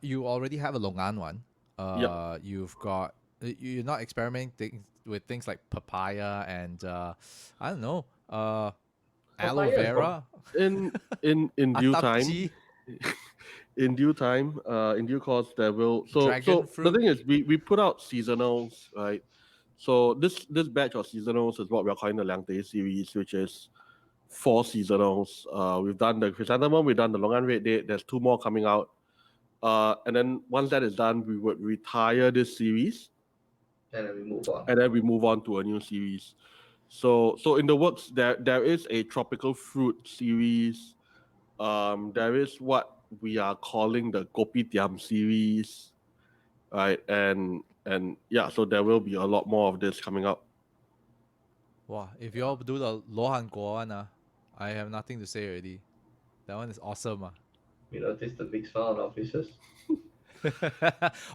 Speaker 3: you already have a Longan one.
Speaker 1: Yep.
Speaker 3: You've got you're not experimenting with things like papaya and I don't know aloe
Speaker 2: Papaya is from
Speaker 3: vera,
Speaker 1: In due time,
Speaker 3: atapji,
Speaker 1: in due course, there will.
Speaker 3: dragon
Speaker 1: So the
Speaker 3: fruit.
Speaker 1: thing is, we put out seasonals, right? So this batch of seasonals is what we're calling the Liang Day series, which is 4 seasonals. We've done the chrysanthemum, we've done the Longan Red Date. There's 2 more coming out. And then once that is done, we would retire this series,
Speaker 2: and then we move on.
Speaker 1: and then we move on to a new series. So in the works, there is a tropical fruit series. There is what we are calling the Kopitiam series, right? And yeah, so there will be a lot more of this coming up.
Speaker 3: Wow, if you all do the Lohan Guo one, I have nothing to say already. That one is awesome.
Speaker 2: You notice the big smile on our faces?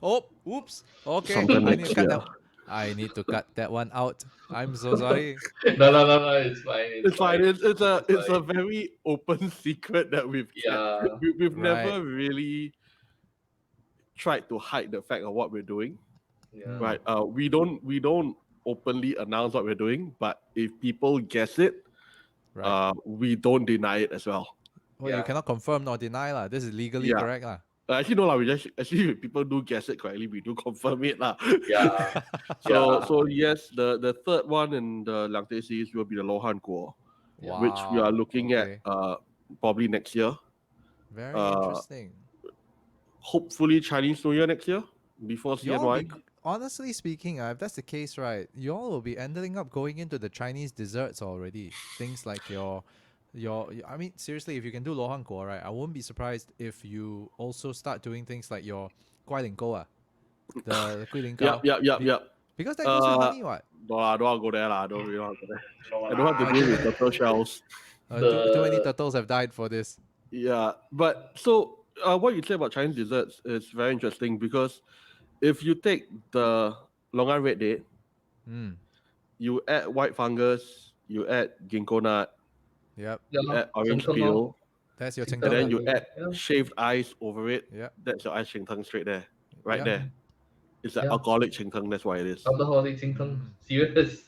Speaker 3: Oh, oops. Okay,
Speaker 1: Sometime
Speaker 3: I need
Speaker 1: next
Speaker 3: to cut
Speaker 1: year.
Speaker 3: that. I need to cut that one out. I'm so sorry.
Speaker 2: No, it's fine.
Speaker 1: It's fine. It's a
Speaker 2: fine.
Speaker 1: very open secret that we've kept.
Speaker 2: Yeah.
Speaker 1: We've
Speaker 3: Right.
Speaker 1: never really tried to hide the fact of what we're doing.
Speaker 2: Yeah.
Speaker 1: Right. We don't openly announce what we're doing, but if people guess it,
Speaker 3: Right.
Speaker 1: we don't deny it as well.
Speaker 3: Well, you
Speaker 2: Yeah.
Speaker 3: cannot confirm nor deny lah. This is legally
Speaker 1: Yeah.
Speaker 3: correct lah.
Speaker 1: Actually, no, lah. We just actually if people do guess it correctly, we do confirm it, lah.
Speaker 2: Yeah.
Speaker 1: So yes, the third one in the Langte series will be the Lohan Guo,
Speaker 2: Yeah.
Speaker 1: which we are looking
Speaker 3: okay.
Speaker 1: at probably next year.
Speaker 3: Very
Speaker 1: Uh,
Speaker 3: interesting.
Speaker 1: Hopefully Chinese New Year next year before
Speaker 3: You all
Speaker 1: CNY.
Speaker 3: be, honestly speaking, if that's the case, right, you all will be ending up going into the Chinese desserts already. Things like your I mean, seriously, if you can do Lohan Guo, right, I wouldn't be surprised if you also start doing things like your Guai Ling Gou, the Gui Ling Gao.
Speaker 1: Yep.
Speaker 3: Because that goes with honey, what?
Speaker 1: No, I don't want to go there, lah. I don't really want to go there. I don't have to deal with turtle shells.
Speaker 3: Too many turtles have died for this.
Speaker 1: Yeah, but so what you say about Chinese desserts is very interesting because if you take the Longan Red Date,
Speaker 3: Mm.
Speaker 1: you add white fungus, you add ginkgo nut,
Speaker 3: Yep.
Speaker 1: you add orange
Speaker 2: Cheng Teng
Speaker 1: peel,
Speaker 3: That's your
Speaker 2: Cheng
Speaker 1: and then
Speaker 3: Chengteng.
Speaker 1: you add
Speaker 2: Yeah.
Speaker 1: shaved ice over it.
Speaker 3: Yeah.
Speaker 1: That's your ice cheng teng straight there, right
Speaker 3: Yeah.
Speaker 1: there. It's an
Speaker 2: Yeah.
Speaker 1: alcoholic cheng teng. That's why it is.
Speaker 2: Alcoholic Cheng Teng. Serious.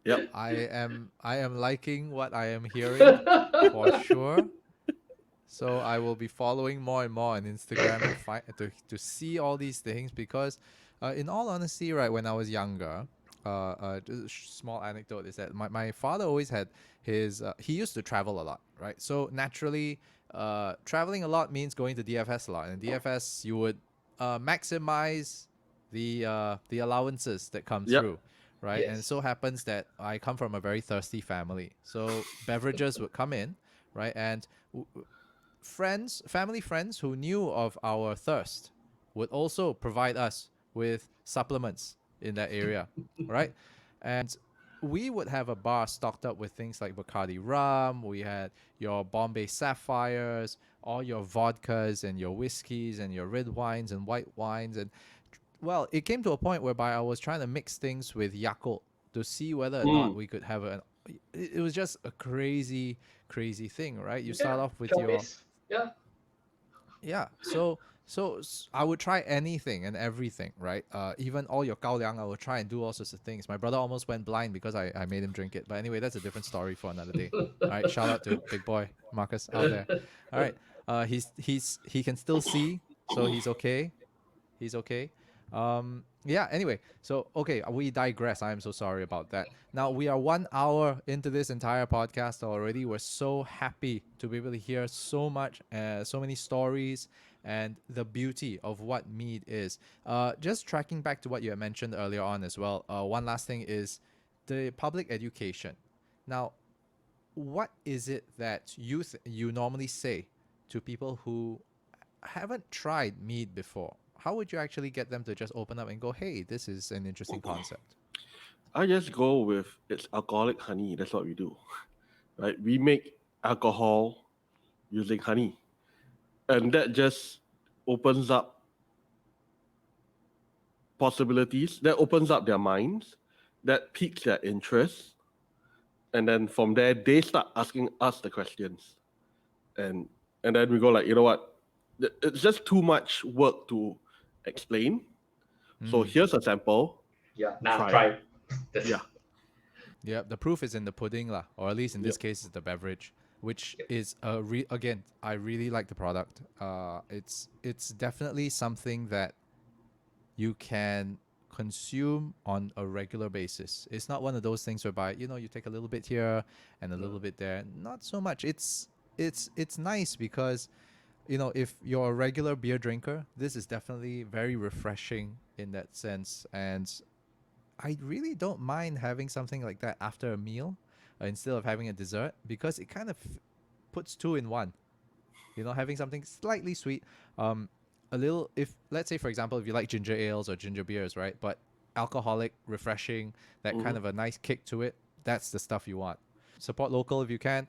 Speaker 1: Yep.
Speaker 3: I am liking what I am hearing for sure. So I will be following more and more on Instagram to see all these things because, in all honesty, right, when I was younger, just a small anecdote is that my father always had his he used to travel a lot, right? So naturally, traveling a lot means going to DFS a lot, and DFS you would maximize the allowances that come
Speaker 1: Yep.
Speaker 3: through. Right, and
Speaker 2: Yes.
Speaker 3: so happens that I come from a very thirsty family, so beverages would come in, right, and family friends who knew of our thirst would also provide us with supplements in that area, right? And we would have a bar stocked up with things like Bacardi rum. We had your Bombay Sapphires, all your vodkas and your whiskeys and your red wines and white wines. And well, it came to a point whereby I was trying to mix things with Yakult to see whether or not we could have it was just a crazy thing, right? You start off with your
Speaker 2: Chow-based. Yeah.
Speaker 3: yeah. So I would try anything and everything, right? Even all your gao liang, I would try and do all sorts of things. My brother almost went blind because I made him drink it. But anyway, that's a different story for another day. All right, shout out to big boy Marcus out there. All right, he can still see, so he's okay. He's okay. Yeah, anyway, so okay, we digress. I am so sorry about that. Now we are 1 hour into this entire podcast already. We're so happy to be able to hear so much, so many stories, and the beauty of what mead is. Just tracking back to what you had mentioned earlier on as well. One last thing is the public education. Now, what is it that you normally say to people who haven't tried mead before? How would you actually get them to just open up and go, hey, this is an interesting concept?
Speaker 1: I just go with it's alcoholic honey. That's what we do, right? We make alcohol using honey, and that just opens up possibilities. That opens up their minds. That piques their interest, and then from there they start asking us the questions, and then we go like, you know what? It's just too much work to explain. So here's a sample.
Speaker 2: Yeah, now
Speaker 1: Try.
Speaker 2: try.
Speaker 1: Yeah.
Speaker 3: Yeah, the proof is in the pudding, lah, or at least in this
Speaker 1: Yep.
Speaker 3: case, is the beverage, which is again, I really like the product. It's definitely something that you can consume on a regular basis. It's not one of those things whereby you take a little bit here and a little bit there. Not so much. It's nice because if you're a regular beer drinker, this is definitely very refreshing in that sense. And I really don't mind having something like that after a meal instead of having a dessert, because it kind of puts two in one. Having something slightly sweet, a little, if let's say for example, if you like ginger ales or ginger beers, right? But alcoholic, refreshing, that kind of a nice kick to it, that's the stuff you want. Support local if you can.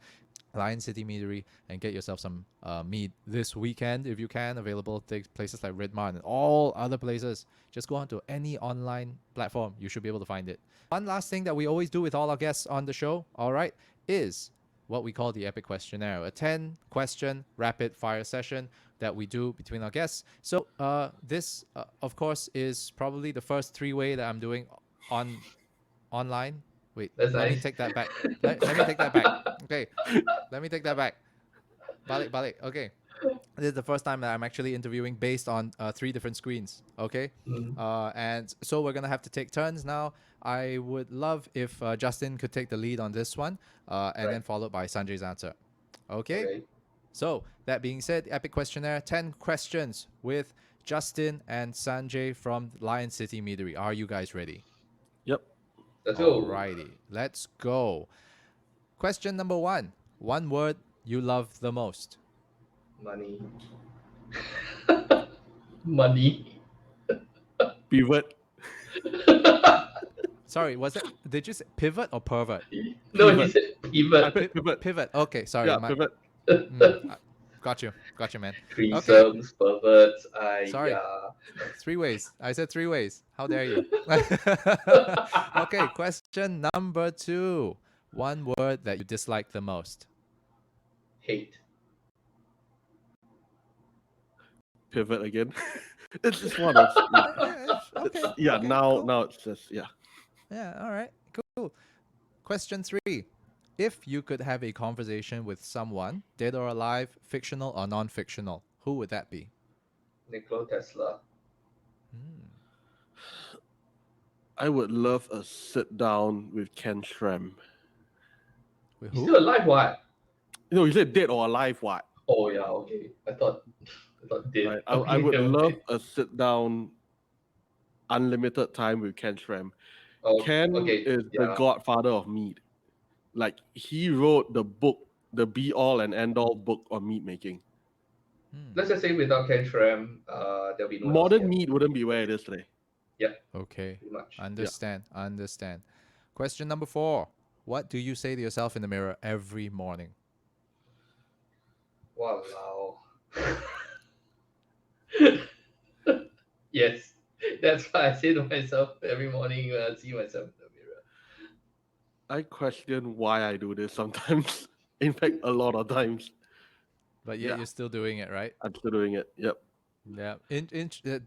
Speaker 3: Lion City Meadery, and get yourself some mead this weekend if you can. Available at places like Redmar and all other places. Just go onto any online platform. You should be able to find it. One last thing that we always do with all our guests on the show, all right, is what we call the EPIC Questionnaire, a 10-question rapid fire session that we do between our guests. So this, of course, is probably the first three-way that I'm doing online. Wait,
Speaker 2: That's
Speaker 3: let me
Speaker 2: nice.
Speaker 3: take that back. Let me take that back. Okay, let me take that back. Balik. Okay. This is the first time that I'm actually interviewing based on 3 different screens. Okay. And so we're going to have to take turns now. I would love if Justin could take the lead on this one, and then followed by Sanjay's answer. Okay. So that being said, EPIC Questionnaire, 10 questions with Justin and Sanjay from Lion City Meadery. Are you guys ready?
Speaker 1: Yep.
Speaker 2: Let's go.
Speaker 3: Alrighty, let's go. Question number 1. One word you love the most.
Speaker 2: Money. Money.
Speaker 1: Pivot.
Speaker 3: Sorry, was it? Did you say pivot or pervert?
Speaker 2: No, he
Speaker 1: Pivot.
Speaker 2: said pivot.
Speaker 1: Pivot.
Speaker 3: Pivot. Okay, sorry.
Speaker 1: Yeah, pivot.
Speaker 3: Got you, man.
Speaker 2: Threesomes, perverts.
Speaker 3: Sorry. 3 ways. I said 3 ways. How dare you? Okay, question number 2. One word that you dislike the most.
Speaker 2: Hate.
Speaker 1: Pivot again. It's just one of
Speaker 3: Okay.
Speaker 1: yeah.
Speaker 3: Okay,
Speaker 1: Now
Speaker 3: cool.
Speaker 1: now it's just yeah.
Speaker 3: Yeah, all right. Cool. Question 3. If you could have a conversation with someone, dead or alive, fictional or non-fictional, who would that be?
Speaker 2: Nikola Tesla.
Speaker 1: I would love a sit down with Ken Shrem.
Speaker 3: With
Speaker 2: He's
Speaker 3: who?
Speaker 2: still alive, what?
Speaker 1: You said dead or alive, what?
Speaker 2: Oh yeah, okay. I thought dead.
Speaker 1: Right. I would love a sit down, unlimited time with Ken Shrem. Ken is the godfather of mead. Like, he wrote the book, the be all and end all book on mead making.
Speaker 2: Let's just say without Ken Shrem, there'll be no
Speaker 1: Modern
Speaker 2: LCM.
Speaker 1: mead wouldn't be where it is today.
Speaker 3: Okay.
Speaker 2: Pretty much.
Speaker 3: Understand. Question number 4. What do you say to yourself in the mirror every morning?
Speaker 2: Walao. Yes, that's what I say to myself every morning when I see myself in the mirror.
Speaker 1: I question why I do this sometimes. In fact, a lot of times.
Speaker 3: But yet you're still doing it, right?
Speaker 1: I'm still doing it. Yep.
Speaker 3: Yeah.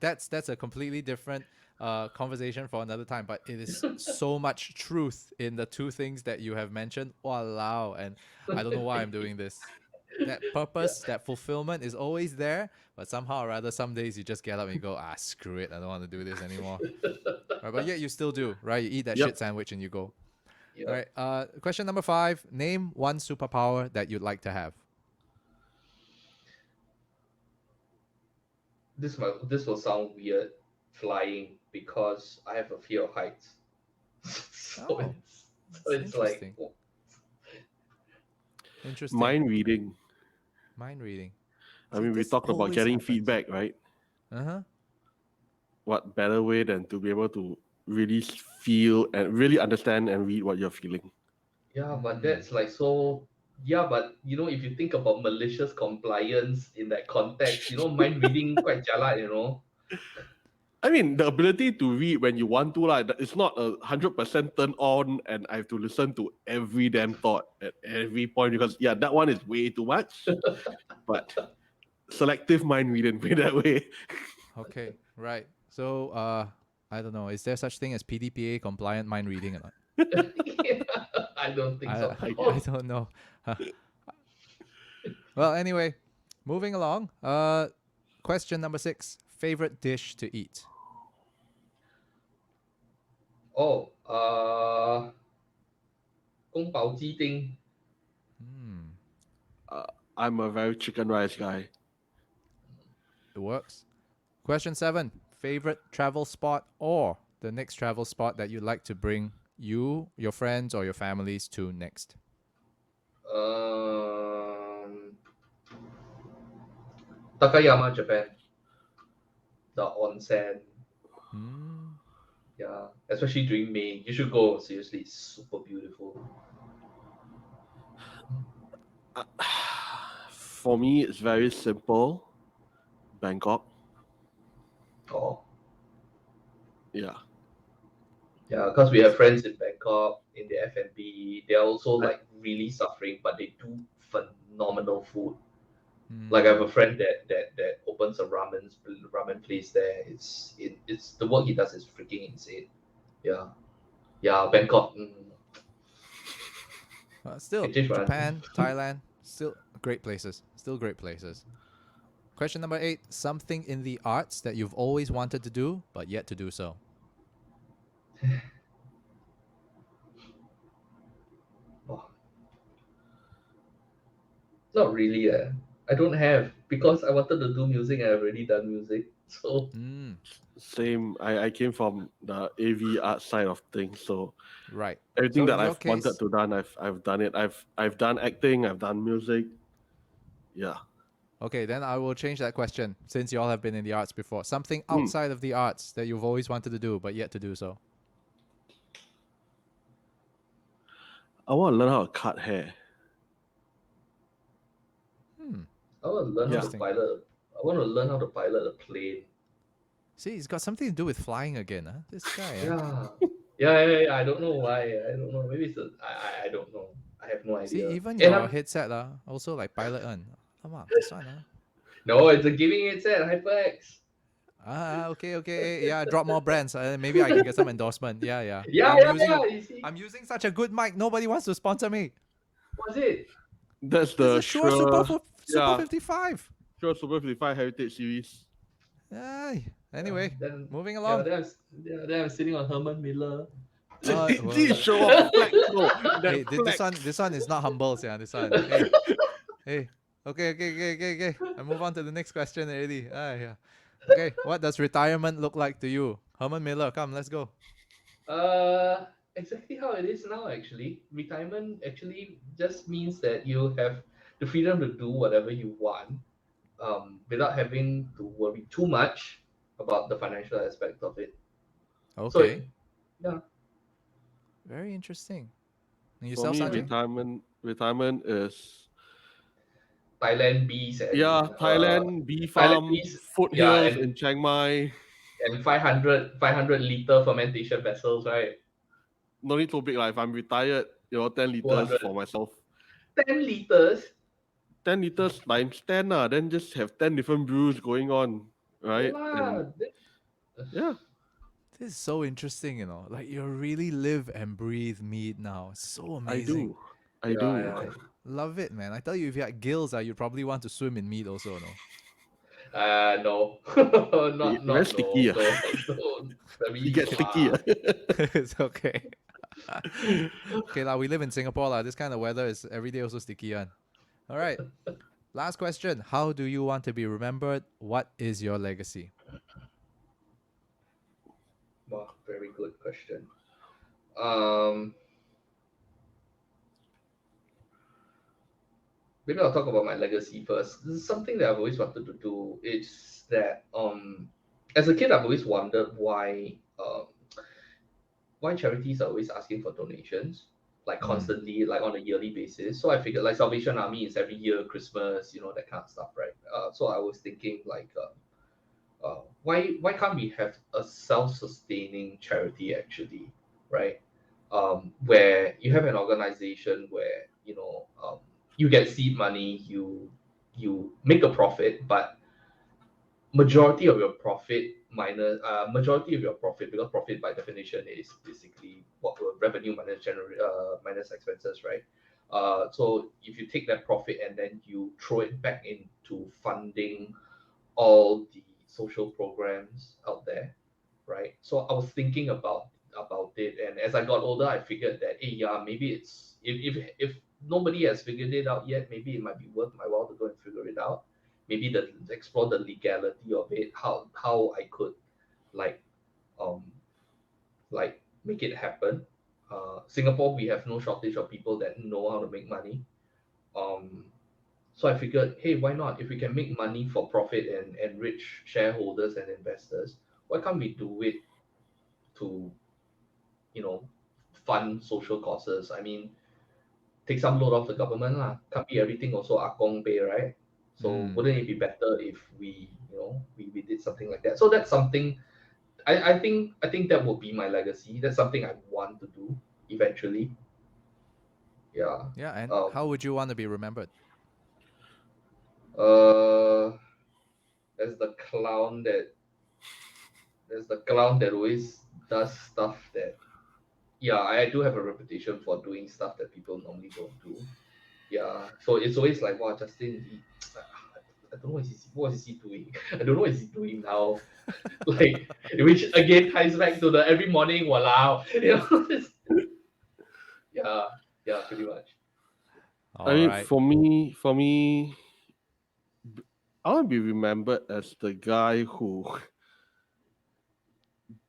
Speaker 3: That's a completely different conversation for another time. But it is so much truth in the 2 things that you have mentioned. Walao, and I don't know why I'm doing this. that purpose, that fulfillment is always there, but somehow or rather, some days you just get up and you go, screw it, I don't want to do this anymore. Right, but yet you still do, right? You eat that
Speaker 1: Yep.
Speaker 3: shit sandwich and you go.
Speaker 2: Yeah.
Speaker 3: All right. Question number 5. Name one superpower that you'd like to have.
Speaker 2: This will sound weird, flying, because I have a fear of heights.
Speaker 3: Oh,
Speaker 2: it's like
Speaker 3: interesting. Interesting.
Speaker 1: Mind reading.
Speaker 3: Mind reading.
Speaker 1: I mean, we talked about getting feedback, right?
Speaker 3: Uh-huh.
Speaker 1: What better way than to be able to really feel and really understand and read what you're feeling?
Speaker 2: Yeah, but that's like so. Yeah, but if you think about malicious compliance in that context, mind reading quite jalat,
Speaker 1: I mean, the ability to read when you want to, like, it's not 100% turn on, and I have to listen to every damn thought at every point because, yeah, that one is way too much. But selective mind reading, put it that way.
Speaker 3: Okay, right. So, I don't know. Is there such thing as PDPA compliant mind reading or not?
Speaker 2: Yeah, I don't think so.
Speaker 3: I don't know. Well, anyway, moving along. Question number 6. Favorite dish to eat?
Speaker 2: Oh, Gong Bao Ji Ding.
Speaker 1: I'm a very chicken rice guy.
Speaker 3: It works. Question 7. Favorite travel spot or the next travel spot that you'd like to bring you, your friends, or your families to next?
Speaker 2: Takayama, Japan. The onsen. Yeah, especially during May. You should go. Seriously, it's super beautiful.
Speaker 1: For me, it's very simple. Bangkok.
Speaker 2: Oh.
Speaker 1: Yeah.
Speaker 2: Yeah, because we have friends in Bangkok in the F&B. They're also like really suffering, but they do phenomenal food. Like I have a friend that opens a ramen place there. It's the work he does is freaking insane. Yeah, Bangkok.
Speaker 3: Still,
Speaker 2: Can change my answer.
Speaker 3: Japan, Thailand, still great places. Still great places. Question number 8. Something in the arts that you've always wanted to do, but yet to do so.
Speaker 2: Oh. Not really. I don't have because I wanted to do music and I've already done music. So
Speaker 1: Same. I came from the AV art side of things, so
Speaker 3: right.
Speaker 1: everything
Speaker 3: So
Speaker 1: that
Speaker 3: in your
Speaker 1: I've wanted
Speaker 3: case-
Speaker 1: to done, I've done it. I've done acting, I've done music. Yeah.
Speaker 3: Okay, then I will change that question since you all have been in the arts before. Something outside of the arts that you've always wanted to do, but yet to do so.
Speaker 1: I want to learn how to cut hair.
Speaker 2: I want to learn how to
Speaker 3: Interesting.
Speaker 2: pilot. I want to learn how to pilot a plane.
Speaker 3: See, it's got something to do with flying again, huh? This guy, huh?
Speaker 2: Yeah. I don't know why. I don't know. Maybe it's I don't know. I have no idea.
Speaker 3: See, even
Speaker 2: And
Speaker 3: your
Speaker 2: I'm-
Speaker 3: headset, also like pilot one. Come on, this one, huh?
Speaker 2: No, it's a giving headset, HyperX.
Speaker 3: Okay. Yeah, drop more brands. Maybe I can get some endorsement. Yeah.
Speaker 2: Yeah. You see,
Speaker 3: I'm using such a good mic. Nobody wants to sponsor me.
Speaker 2: what's it?
Speaker 1: That's
Speaker 3: This
Speaker 1: the
Speaker 3: is Shure Super
Speaker 1: yeah.
Speaker 3: 55.
Speaker 1: Shure Super 55 Heritage Series.
Speaker 3: Anyway,
Speaker 2: Then,
Speaker 3: moving along.
Speaker 2: Then I'm sitting on Herman Miller.
Speaker 1: Please show off flex, bro.
Speaker 3: Hey,
Speaker 1: That
Speaker 3: this one is not humble, yeah. This one. Hey. Okay. I move on to the next question already. Yeah. Okay, what does retirement look like to you? Herman Miller, come, let's go.
Speaker 2: Exactly how it is now. Actually, retirement actually just means that you have the freedom to do whatever you want, without having to worry too much about the financial aspect of it.
Speaker 3: Okay.
Speaker 2: Yeah.
Speaker 3: Very interesting. And
Speaker 1: For
Speaker 3: yourself,
Speaker 1: me,
Speaker 3: Sanjay?
Speaker 1: retirement is
Speaker 2: Thailand bees and
Speaker 1: Thailand bee
Speaker 2: Thailand
Speaker 1: farm,
Speaker 2: bees,
Speaker 1: foothills
Speaker 2: and
Speaker 1: in Chiang Mai.
Speaker 2: 500 liter fermentation vessels, right?
Speaker 1: No need to big. Like if I'm retired, 10 liters
Speaker 2: 200.
Speaker 1: for myself.
Speaker 2: 10 liters.
Speaker 1: 10 liters times 10, then just have 10 different brews going on, right?
Speaker 2: Wow.
Speaker 1: Yeah.
Speaker 3: This is so interesting, Like you really live and breathe mead now. It's so amazing.
Speaker 1: I do.
Speaker 2: Yeah.
Speaker 3: Love it, man. I tell you, if you had gills, you'd probably want to swim in mead also, no?
Speaker 2: No,
Speaker 1: Very
Speaker 2: not
Speaker 1: sticky.
Speaker 2: no, don't.
Speaker 1: It
Speaker 2: Very
Speaker 1: gets sticky.
Speaker 2: far.
Speaker 3: It's okay. Okay, lah. We live in Singapore, lah. This kind of weather is every day also sticky, one. All right. Last question. How do you want to be remembered? What is your legacy?
Speaker 2: Wow, very good question. Um, Maybe I'll talk about my legacy first. This is something that I've always wanted to do. It's that as a kid I've always wondered why charities are always asking for donations like constantly, like on a yearly basis. So I figured like Salvation Army is every year, Christmas, that kind of stuff, right? So I was thinking like why can't we have a self-sustaining charity actually, right? Where you have an organization where you get seed money, you make a profit, but majority of your profit because profit by definition is basically what revenue minus expenses, right? So if you take that profit and then you throw it back into funding all the social programs out there, right? So I was thinking about it, and as I got older, I figured that, hey, yeah, maybe it's if nobody has figured it out yet, maybe it might be worth my while to go and figure it out. Maybe explore the legality of it, how I could like um like make it happen. Singapore, we have no shortage of people that know how to make money. Um, so I figured, hey, why not? If we can make money for profit and enrich shareholders and investors, why can't we do it to, you know, fund social causes? I mean, take some load off the government lah. Can't be everything also Akong pay, right? So wouldn't it be better if we did something like that? So that's something I think that will be my legacy. That's something I want to do eventually. Yeah.
Speaker 3: Yeah, and
Speaker 2: Um,
Speaker 3: how would you want to be remembered?
Speaker 2: uh, there's the clown that always does stuff that, yeah, I do have a reputation for doing stuff that people normally don't do. Yeah, so it's always like, wow, Justin, I don't know what is he doing. I don't know what is he doing now. Like, which again ties back to the every morning, walao. Yeah, yeah, pretty much.
Speaker 3: All
Speaker 1: I mean,
Speaker 3: right.
Speaker 1: for me, I want to be remembered as the guy who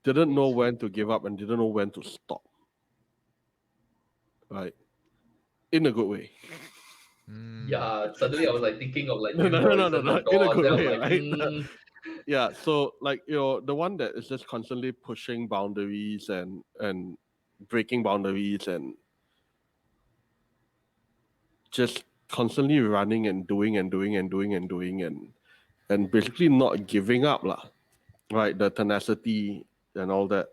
Speaker 1: didn't know when to give up and didn't know when to stop. Right? In a good way.
Speaker 2: Yeah, suddenly I was like thinking of like
Speaker 1: No,
Speaker 2: New
Speaker 1: no, no, no,
Speaker 2: Horizon,
Speaker 1: no,
Speaker 2: the
Speaker 1: in a
Speaker 2: Doors,
Speaker 1: good
Speaker 2: and I was
Speaker 1: way,
Speaker 2: like,
Speaker 1: right? Yeah, so like the one that is just constantly pushing boundaries and breaking boundaries and just constantly running and doing and doing and doing and doing and basically not giving up lah, right? The tenacity and all that.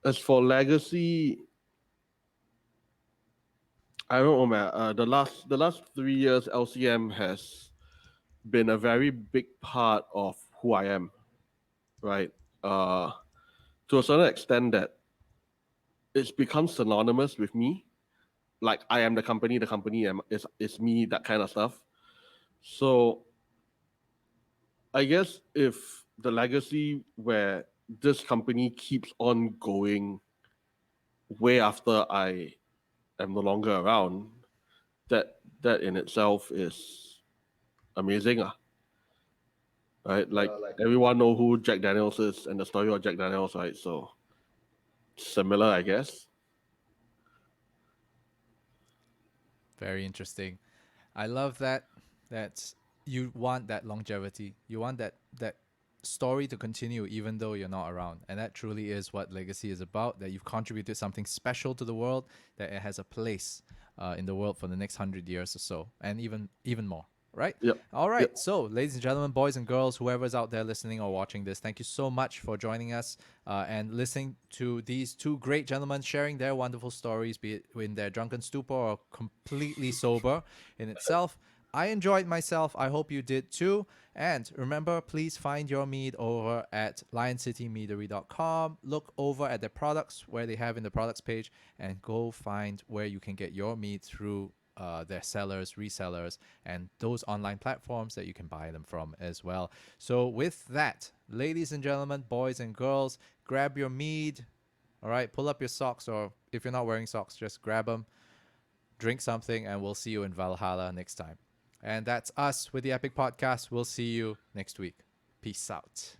Speaker 1: As for legacy, I don't know, man. The last 3 years, LCM has been a very big part of who I am, right? Uh, to a certain extent that it's become synonymous with me. Like I am the company is me, that kind of stuff. So I guess if the legacy where this company keeps on going way after I am no longer around, that in itself is amazing. Right? Like
Speaker 2: like
Speaker 1: everyone know who Jack Daniels is and the story of Jack Daniels, right? So similar, I guess.
Speaker 3: Very interesting. I love that. That's you want that longevity. You want that story to continue even though you're not around. And that truly is what legacy is about. That you've contributed something special to the world. That it has a place in the world for the next 100 years or so, and even more. Right?
Speaker 1: Yep.
Speaker 3: All right.
Speaker 1: Yep.
Speaker 3: So, ladies and gentlemen, boys and girls, whoever's out there listening or watching this, thank you so much for joining us and listening to these two great gentlemen sharing their wonderful stories, be it in their drunken stupor or completely sober in itself. I enjoyed myself. I hope you did too. And remember, please find your mead over at LionCityMeadery.com. Look over at their products where they have in the products page and go find where you can get your mead through their sellers, resellers, and those online platforms that you can buy them from as well. So with that, ladies and gentlemen, boys and girls, grab your mead. All right, pull up your socks, or if you're not wearing socks, just grab them, drink something, and we'll see you in Valhalla next time. And that's us with the Epic Podcast. We'll see you next week. Peace out.